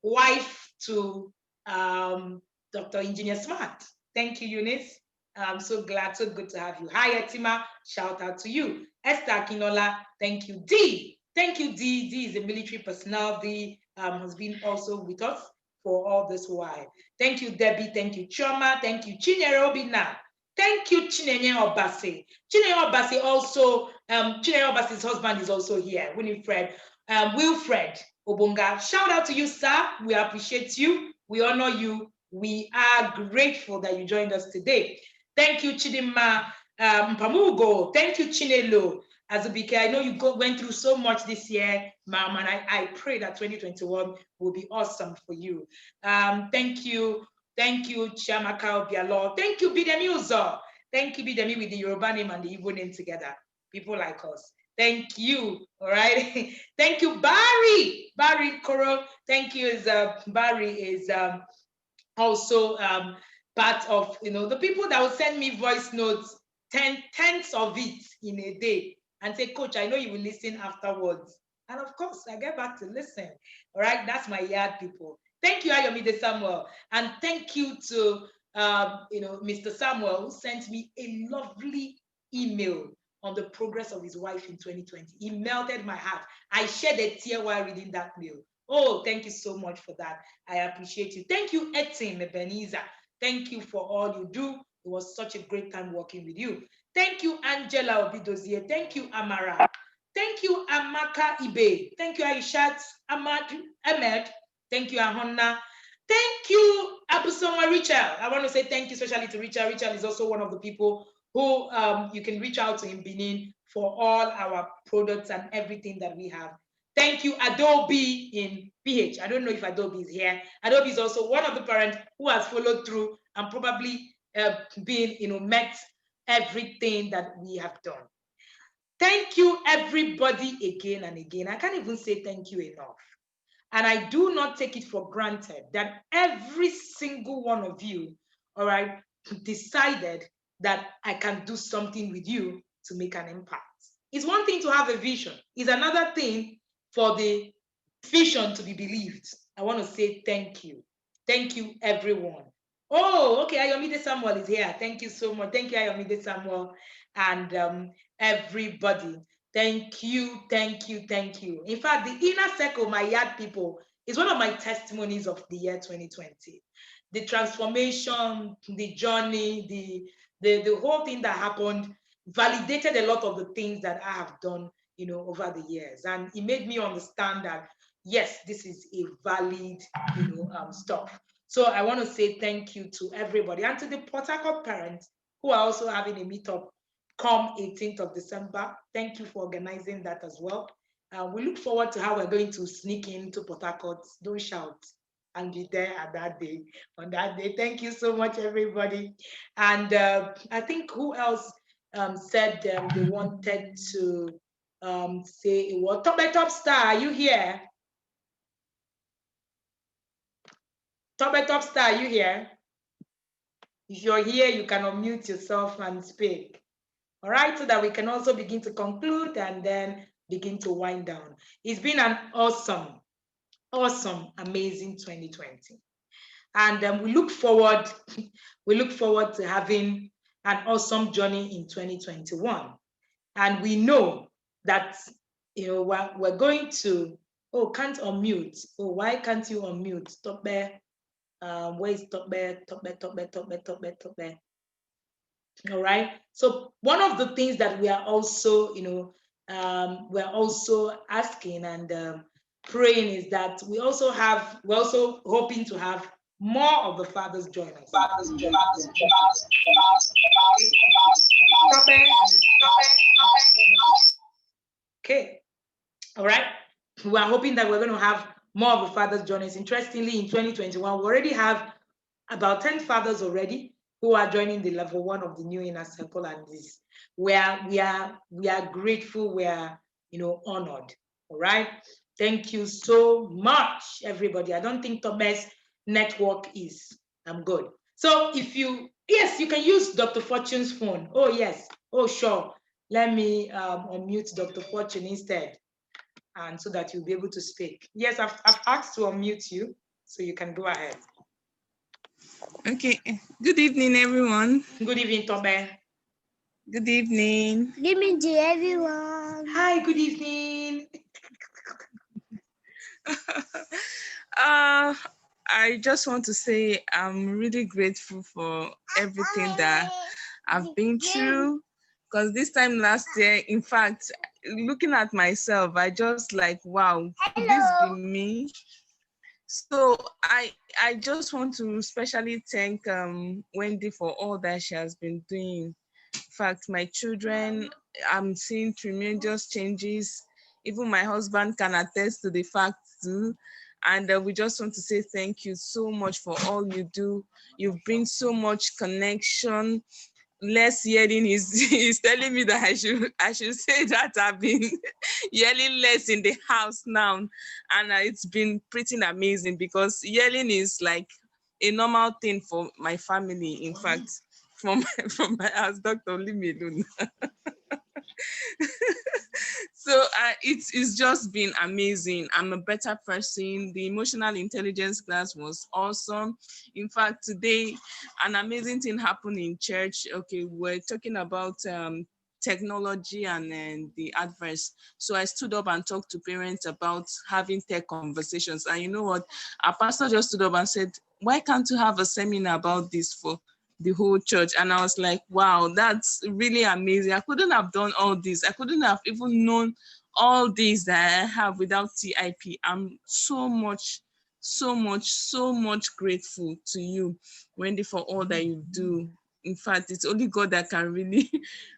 wife to Dr. Engineer Smart. Thank you, Eunice. I'm so glad, so good to have you. Hi, Etima. Shout out to you. Esther Akinola. Thank you, D. Thank you, D. D is a military personnel. D has been also with us for all this while. Thank you, Debbie. Thank you, Choma. Thank you, Chinyere Obinna. Thank you, Chinenye Obase. Chinenye Obase also, Chinenye Obase's husband is also here, Wilfred Obunga. Shout out to you, sir. We appreciate you. We honor you. We are grateful that you joined us today. Thank you, Chidima Mpamugo. Thank you, Chinelo Azubike. I know you went through so much this year, ma'am, and I pray that 2021 will be awesome for you. Thank you. Thank you, Chiamaka Obialo. Thank you, Bidemi Uzo. Thank you, Bidemi, with the Yoruba name and the Igbo name together. People like us. Thank you. All right. Thank you, Barry. Barry Koro. Thank you. Barry is also part of the people that will send me voice notes, tenths of it in a day, and say, Coach, I know you will listen afterwards. And of course, I get back to listen. All right. That's my yard people. Thank you, Ayomide Samuel. And thank you to Mr. Samuel, who sent me a lovely email on the progress of his wife in 2020. He melted my heart. I shed a tear while reading that mail. Oh, thank you so much for that. I appreciate you. Thank you, Etim Ebenezer. Thank you for all you do. It was such a great time working with you. Thank you, Angela Obidozie. Thank you, Amara. Thank you, Amaka Ibe. Thank you, Aishat Ahmed. Thank you, Ahonna. Thank you, Abusonwa Richard. I want to say thank you especially to Richard. Richard is also one of the people who you can reach out to in Benin for all our products and everything that we have. Thank you, Adobe in PH. I don't know if Adobe is here. Adobe is also one of the parents who has followed through and probably met everything that we have done. Thank you, everybody, again and again. I can't even say thank you enough. And I do not take it for granted that every single one of you, all right, decided that I can do something with you to make an impact. It's one thing to have a vision. It's another thing for the vision to be believed. I want to say thank you. Thank you, everyone. Oh, okay, Ayomide Samuel is here. Thank you so much. Thank you, Ayomide Samuel, and everybody. Thank you, thank you, thank you. In fact, the inner circle, my yard people, is one of my testimonies of the year 2020. The transformation, the journey, the whole thing that happened validated a lot of the things that I have done, over the years. And it made me understand that, yes, this is a valid, stuff. So I want to say thank you to everybody and to the Port Harcourt parents who are also having a meetup come 18th of December. Thank you for organizing that as well. We look forward to how we're going to sneak into Port Harcourt. Don't shout and be there at that day, on that day. Thank you so much, everybody. And I think who else said they wanted to say a word? Top Star, are you here? Top Star, are you here? If you're here, you can unmute yourself and speak. All right, so that we can also begin to conclude and then begin to wind down. It's been an awesome, amazing 2020. And we look forward to having an awesome journey in 2021. And we know that we're going to, can't unmute. Oh, why can't you unmute? Stop there. Where is Top Bear? All right. So one of the things that we are also, we're also asking and praying is that we're also hoping to have more of the fathers join us. Okay. All right. We are hoping that we're going to have more of the fathers join us. Interestingly, in 2021, we already have about 10 fathers already who are joining the level 1 of the new inner circle, and this where we are grateful, we are honored. All right. Thank you so much, everybody. I don't think Thomas network is good. So if you can use Dr. Fortune's phone. Oh yes. Oh sure. Let me unmute Dr. Fortune instead, and so that you'll be able to speak. Yes, I've asked to unmute you, so you can go ahead. Okay. Good evening, everyone. Good evening, Tobe. Good evening. Good evening to everyone. Hi, good evening. I just want to say I'm really grateful for everything that I've been through, because this time last year, in fact, looking at myself, I just like, wow, could this be me? So I just want to especially thank Wendy for all that she has been doing. In fact, my children, I'm seeing tremendous changes. Even my husband can attest to the fact too. And we just want to say thank you so much for all you do. You bring so much connection. Less yelling is telling me that I should say that I've been yelling less in the house now, and it's been pretty amazing, because yelling is like a normal thing for my family. In fact, from my house, doctor, leave me alone. So it's just been amazing. I'm a better person. The emotional intelligence class was awesome. In fact, today an amazing thing happened in church. Okay, we're talking about technology and the adverse. So I stood up and talked to parents about having tech conversations. And you know what? Our pastor just stood up and said, why can't you have a seminar about this for the whole church? And I was like, wow, that's really amazing. I couldn't have done all this. I couldn't have even known all this that I have without TIP. I'm so much grateful to you, Wendy, for all that you do. In fact, it's only God that can really,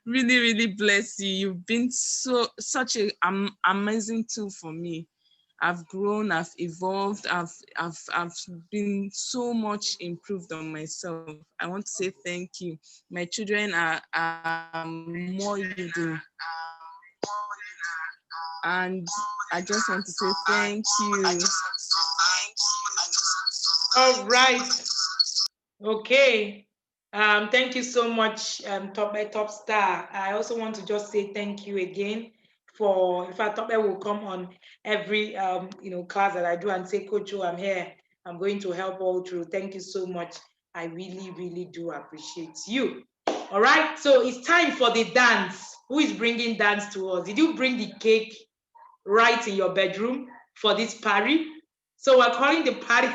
really bless you. You've been such an amazing tool for me. I've grown, I've evolved, I've been so much improved on myself. I want to say thank you. My children are more you do. And I just want to say thank you. All right. Okay. Thank you so much, Top Star. I also want to just say thank you again for, in fact, Top will come on every class that I do and say, Coach, I'm here. I'm going to help all through. Thank you so much. I really, really do appreciate you. All right. So it's time for the dance. Who is bringing dance to us? Did you bring the cake right in your bedroom for this party? So we're calling the party.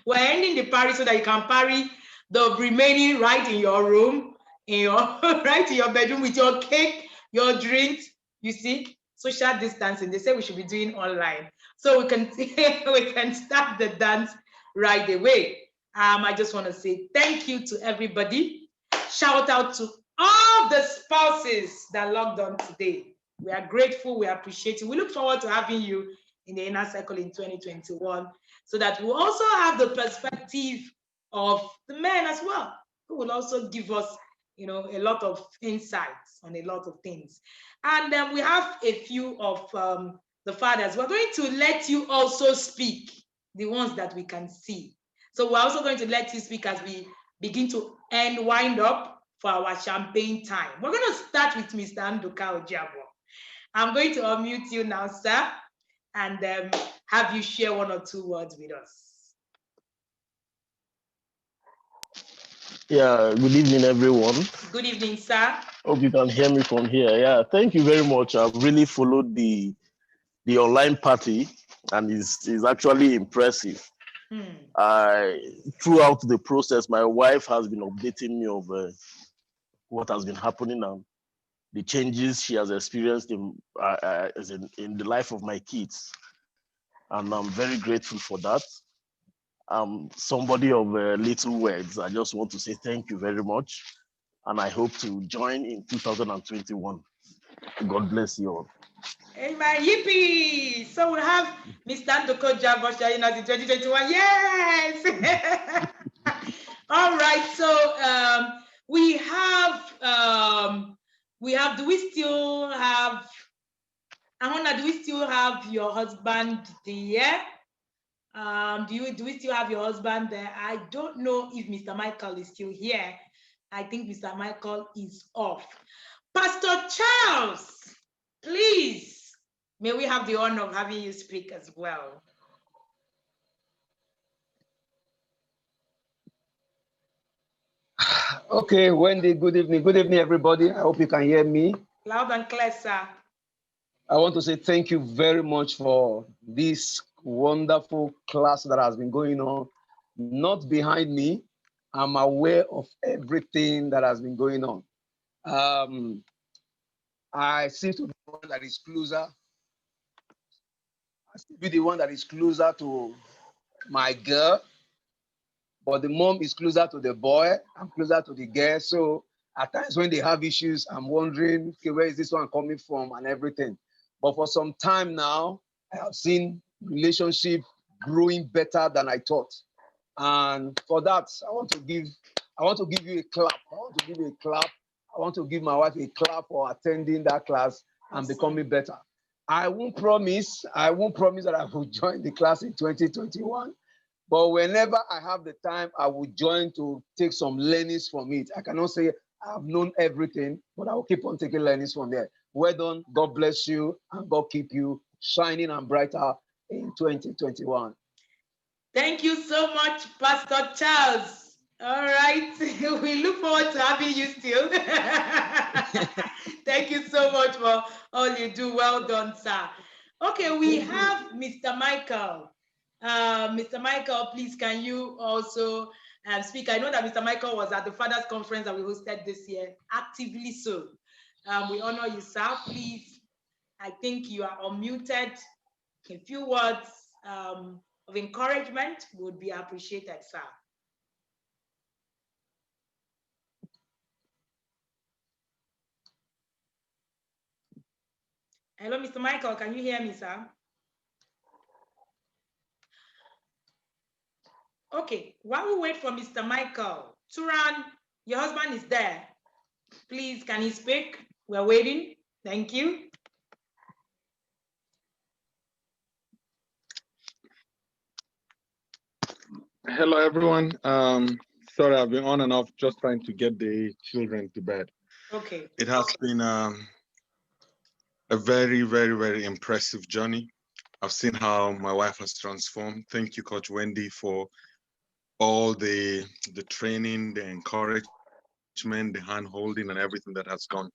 We're ending the party so that you can party the remaining right in your room, right in your bedroom with your cake, your drinks. You see, social distancing. They say we should be doing online, so we can start the dance right away. I just want to say thank you to everybody. Shout out to all the spouses that logged on today. We are grateful. We appreciate you. We look forward to having you in the inner circle in 2021, so that we'll also have the perspective of the men as well, who will also give us, a lot of insights on a lot of things. And then we have a few of the fathers. We're going to let you also speak, the ones that we can see. So we're also going to let you speak as we begin to wind up for our champagne time. We're going to start with Mr. Nduka Ojabo. I'm going to unmute you now, sir, and have you share one or two words with us. Yeah, good evening, everyone. Good evening, sir. Hope you can hear me from here. Yeah, thank you very much. I've really followed the online party, and it's actually impressive. Throughout the process, my wife has been updating me of what has been happening and the changes she has experienced in the life of my kids. And I'm very grateful for that. I'm somebody of little words. I just want to say thank you very much. And I hope to join in 2021. God bless you all. Amen. Yippee! So we have Mr. Ndoko Jabo showing us in 2021. Yes! All right. So we have, do we still have, Ahona, do we still have your husband there? Do we still have your husband there? I don't know if Mr. Michael is still here. I think Mr. Michael is off. Pastor Charles, please, may we have the honor of having you speak as well. Okay, Wendy, good evening. Good evening, everybody. I hope you can hear me. Loud and clear, sir. I want to say thank you very much for this wonderful class that has been going on. Not behind me, I'm aware of everything that has been going on. I seem to be the one that is closer. I seem to be the one that is closer to my girl, but the mom is closer to the boy. I'm closer to the girl. So at times when they have issues, I'm wondering, okay, where is this one coming from and everything. But for some time now, I have seen relationship growing better than I thought. And for that, I want to give you a clap. I want to give you a clap. I want to give my wife a clap for attending that class and becoming better. I won't promise that I will join the class in 2021. But whenever I have the time, I will join to take some learnings from it. I cannot say I've known everything, but I will keep on taking learnings from there. Well done. God bless you, and God keep you shining and brighter in 2021. Thank you so much, Pastor Charles. All right. We look forward to having you still. Thank you so much for all you do. Well done, sir. Okay, we have Mr. Michael. Mr. Michael, please, can you also speak? I know that Mr. Michael was at the Fathers Conference that we hosted this year, actively so. We honor you, sir. Please, I think you are unmuted. A few words of encouragement would be appreciated, sir. Hello, Mr. Michael, can you hear me, sir? Okay, while we wait for Mr. Michael, Turan, your husband is there. Please, can he speak? We're waiting. Thank you. Hello, everyone. Sorry, I've been on and off just trying to get the children to bed. Okay. It has been a very, very, very impressive journey. I've seen how my wife has transformed. Thank you, Coach Wendy, for all the training, the encouragement, the hand-holding, and everything that has gone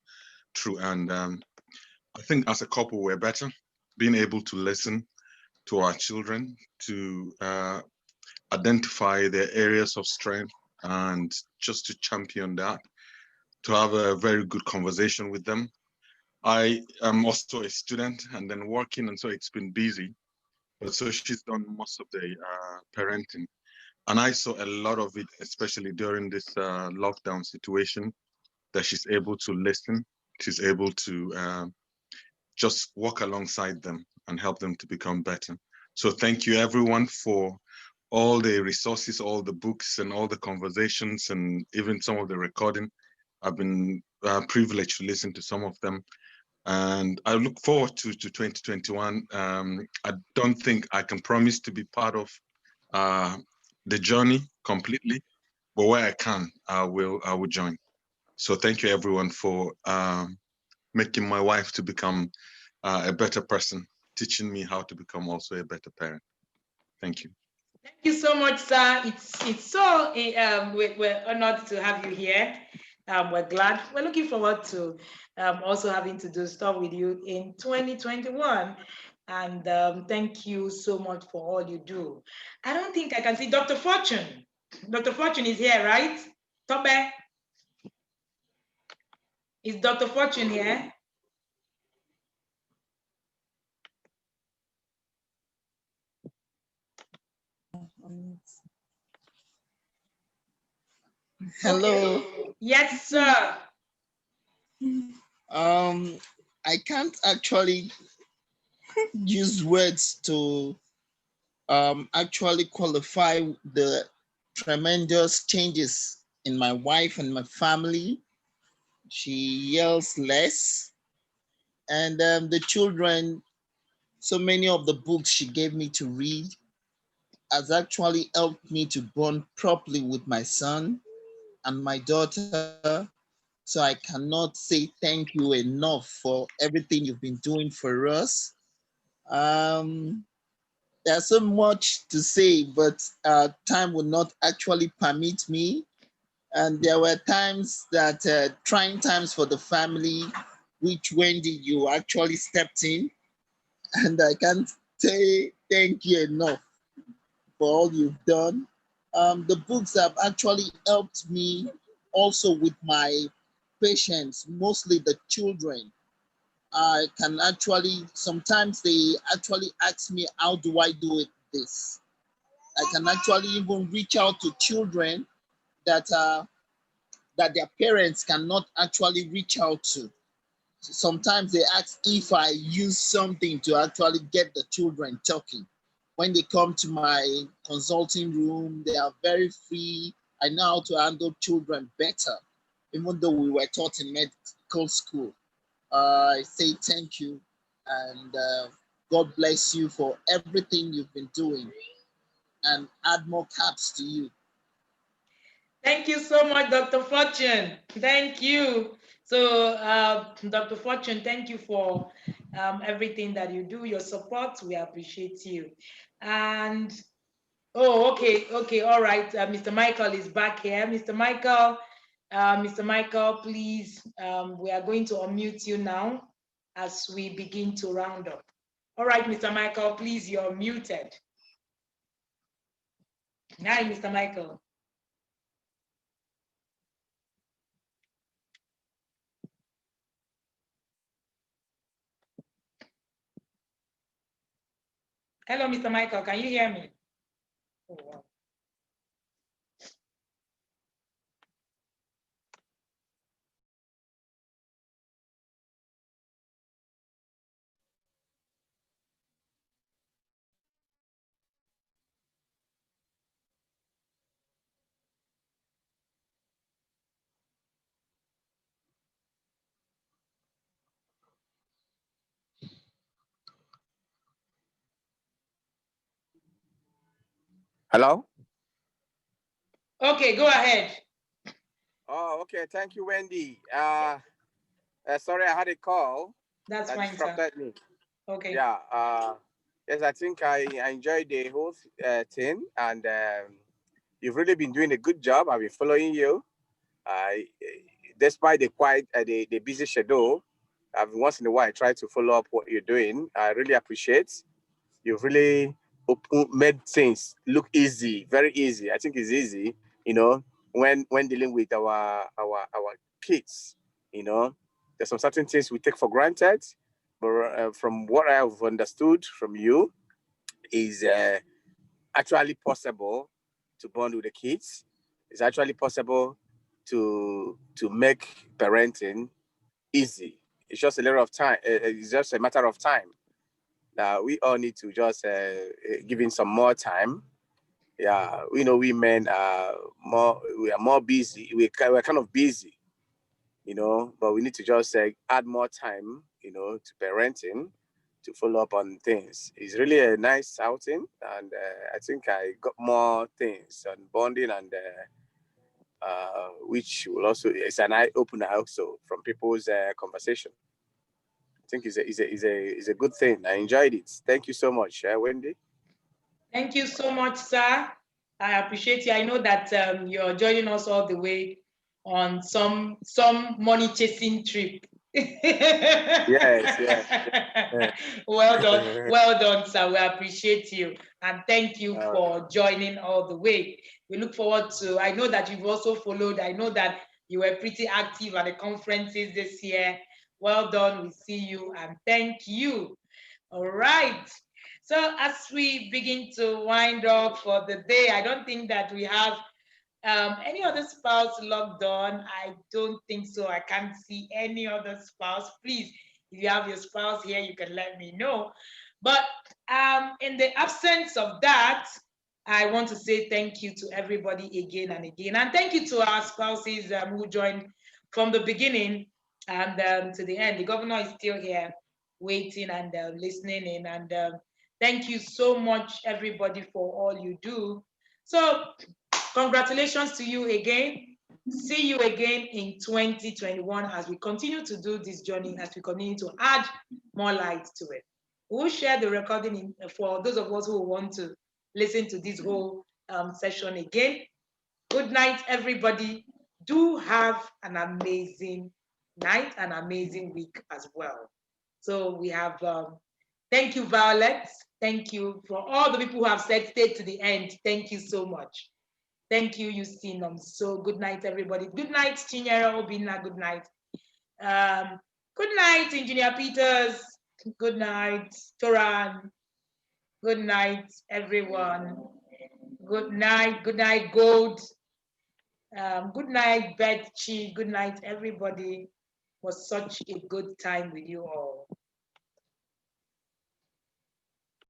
through. And I think as a couple, we're better, being able to listen to our children, to identify their areas of strength and just to champion that, to have a very good conversation with them. I am also a student and then working, and so it's been busy. But so she's done most of the parenting. And I saw a lot of it, especially during this lockdown situation, that she's able to listen. She's able to just walk alongside them and help them to become better. So thank you, everyone, for all the resources, all the books, and all the conversations, and even some of the recording. I've been privileged to listen to some of them. And I look forward to 2021. I don't think I can promise to be part of the journey completely, but where I can, I will join. So thank you, everyone, for making my wife to become a better person, teaching me how to become also a better parent. Thank you. Thank you so much, sir. It's so we're honored to have you here. We're glad. We're looking forward to also having to do stuff with you in 2021. And thank you so much for all you do. I don't think I can see Dr. Fortune. Dr. Fortune is here, right? Tobe. Is Dr. Fortune here? Hello. Okay. Yes, sir. I can't actually use words to actually qualify the tremendous changes in my wife and my family. She yells less, and the children, so many of the books she gave me to read has actually helped me to bond properly with my son and my daughter. So I cannot say thank you enough for everything you've been doing for us. Um, there's so much to say, but time will not actually permit me. And there were times that trying times for the family, which Wendy, you actually stepped in. And I can't say thank you enough for all you've done. The books have actually helped me also with my patients, mostly the children. I can actually, sometimes they actually ask me, how do I do it this? I can actually even reach out to children that that their parents cannot actually reach out to. Sometimes they ask if I use something to actually get the children talking. When they come to my consulting room, they are very free. I know how to handle children better, even though we were taught in medical school. I say thank you and God bless you for everything you've been doing and add more caps to you. Thank you so much, Dr. Fortune. Thank you. So, Dr. Fortune, thank you for everything that you do, your support. We appreciate you. And, oh, okay, all right. Mr. Michael is back here. Mr. Michael, please, we are going to unmute you now as we begin to round up. All right, Mr. Michael, please, you're muted. Hi, Mr. Michael. Hello, Mr. Michael, can you hear me? Oh, wow. Hello? Okay, go ahead. Oh, okay. Thank you, Wendy. Sorry, I had a call That's that fine, sir. disrupted me. Okay. Yeah. Yes, I think I enjoyed the whole thing, and you've really been doing a good job. I've been following you. Despite the quiet, the busy schedule, once in a while I try to follow up what you're doing. I really appreciate. You've really made things look easy, very easy. I think it's easy, when dealing with our kids. There's some certain things we take for granted, but from what I've understood from you, is actually possible to bond with the kids. It's actually possible to make parenting easy. It's just a little of time. It's just a matter of time. Now we all need to just give in some more time. Yeah, we know we men are we are more busy. We're kind of busy, but we need to just add more time, to parenting, to follow up on things. It's really a nice outing, and I think I got more things on bonding, and which will also is an eye opener also from people's conversation. I think is a good thing. I enjoyed it. Thank you so much, Wendy. Thank you so much, sir. I appreciate you. I know that you're joining us all the way on some money chasing trip. Yes. Well done, sir. We appreciate you and thank you for joining all the way. We look forward to. I know that you've also followed. I know that You were pretty active at the conferences this year. Well done. We see you and thank you. All right. So as we begin to wind up for the day, I don't think that we have any other spouse logged on. I don't think so. I can't see any other spouse. Please, if you have your spouse here, you can let me know. But in the absence of that, I want to say thank you to everybody again and again. And thank you to our spouses who joined from the beginning and to the end. The governor is still here waiting and listening in. And thank you so much, everybody, for all you do. So congratulations to you again. See you again in 2021 as we continue to do this journey, as we continue to add more light to it. We'll share the recording for those of us who want to listen to this whole session again. Good night, everybody. Do have an amazing night, an amazing week as well. So we have, thank you, Violet. Thank you for all the people who have said stay to the end. Thank you so much. Thank you, Justinum. So good night, everybody. Good night, Chinyere Obinna. Good night. Good night, Engineer Peters. Good night, Toran. Good night, everyone. Good night, Gold. Good night, Betsy. Good night, everybody. It was such a good time with you all.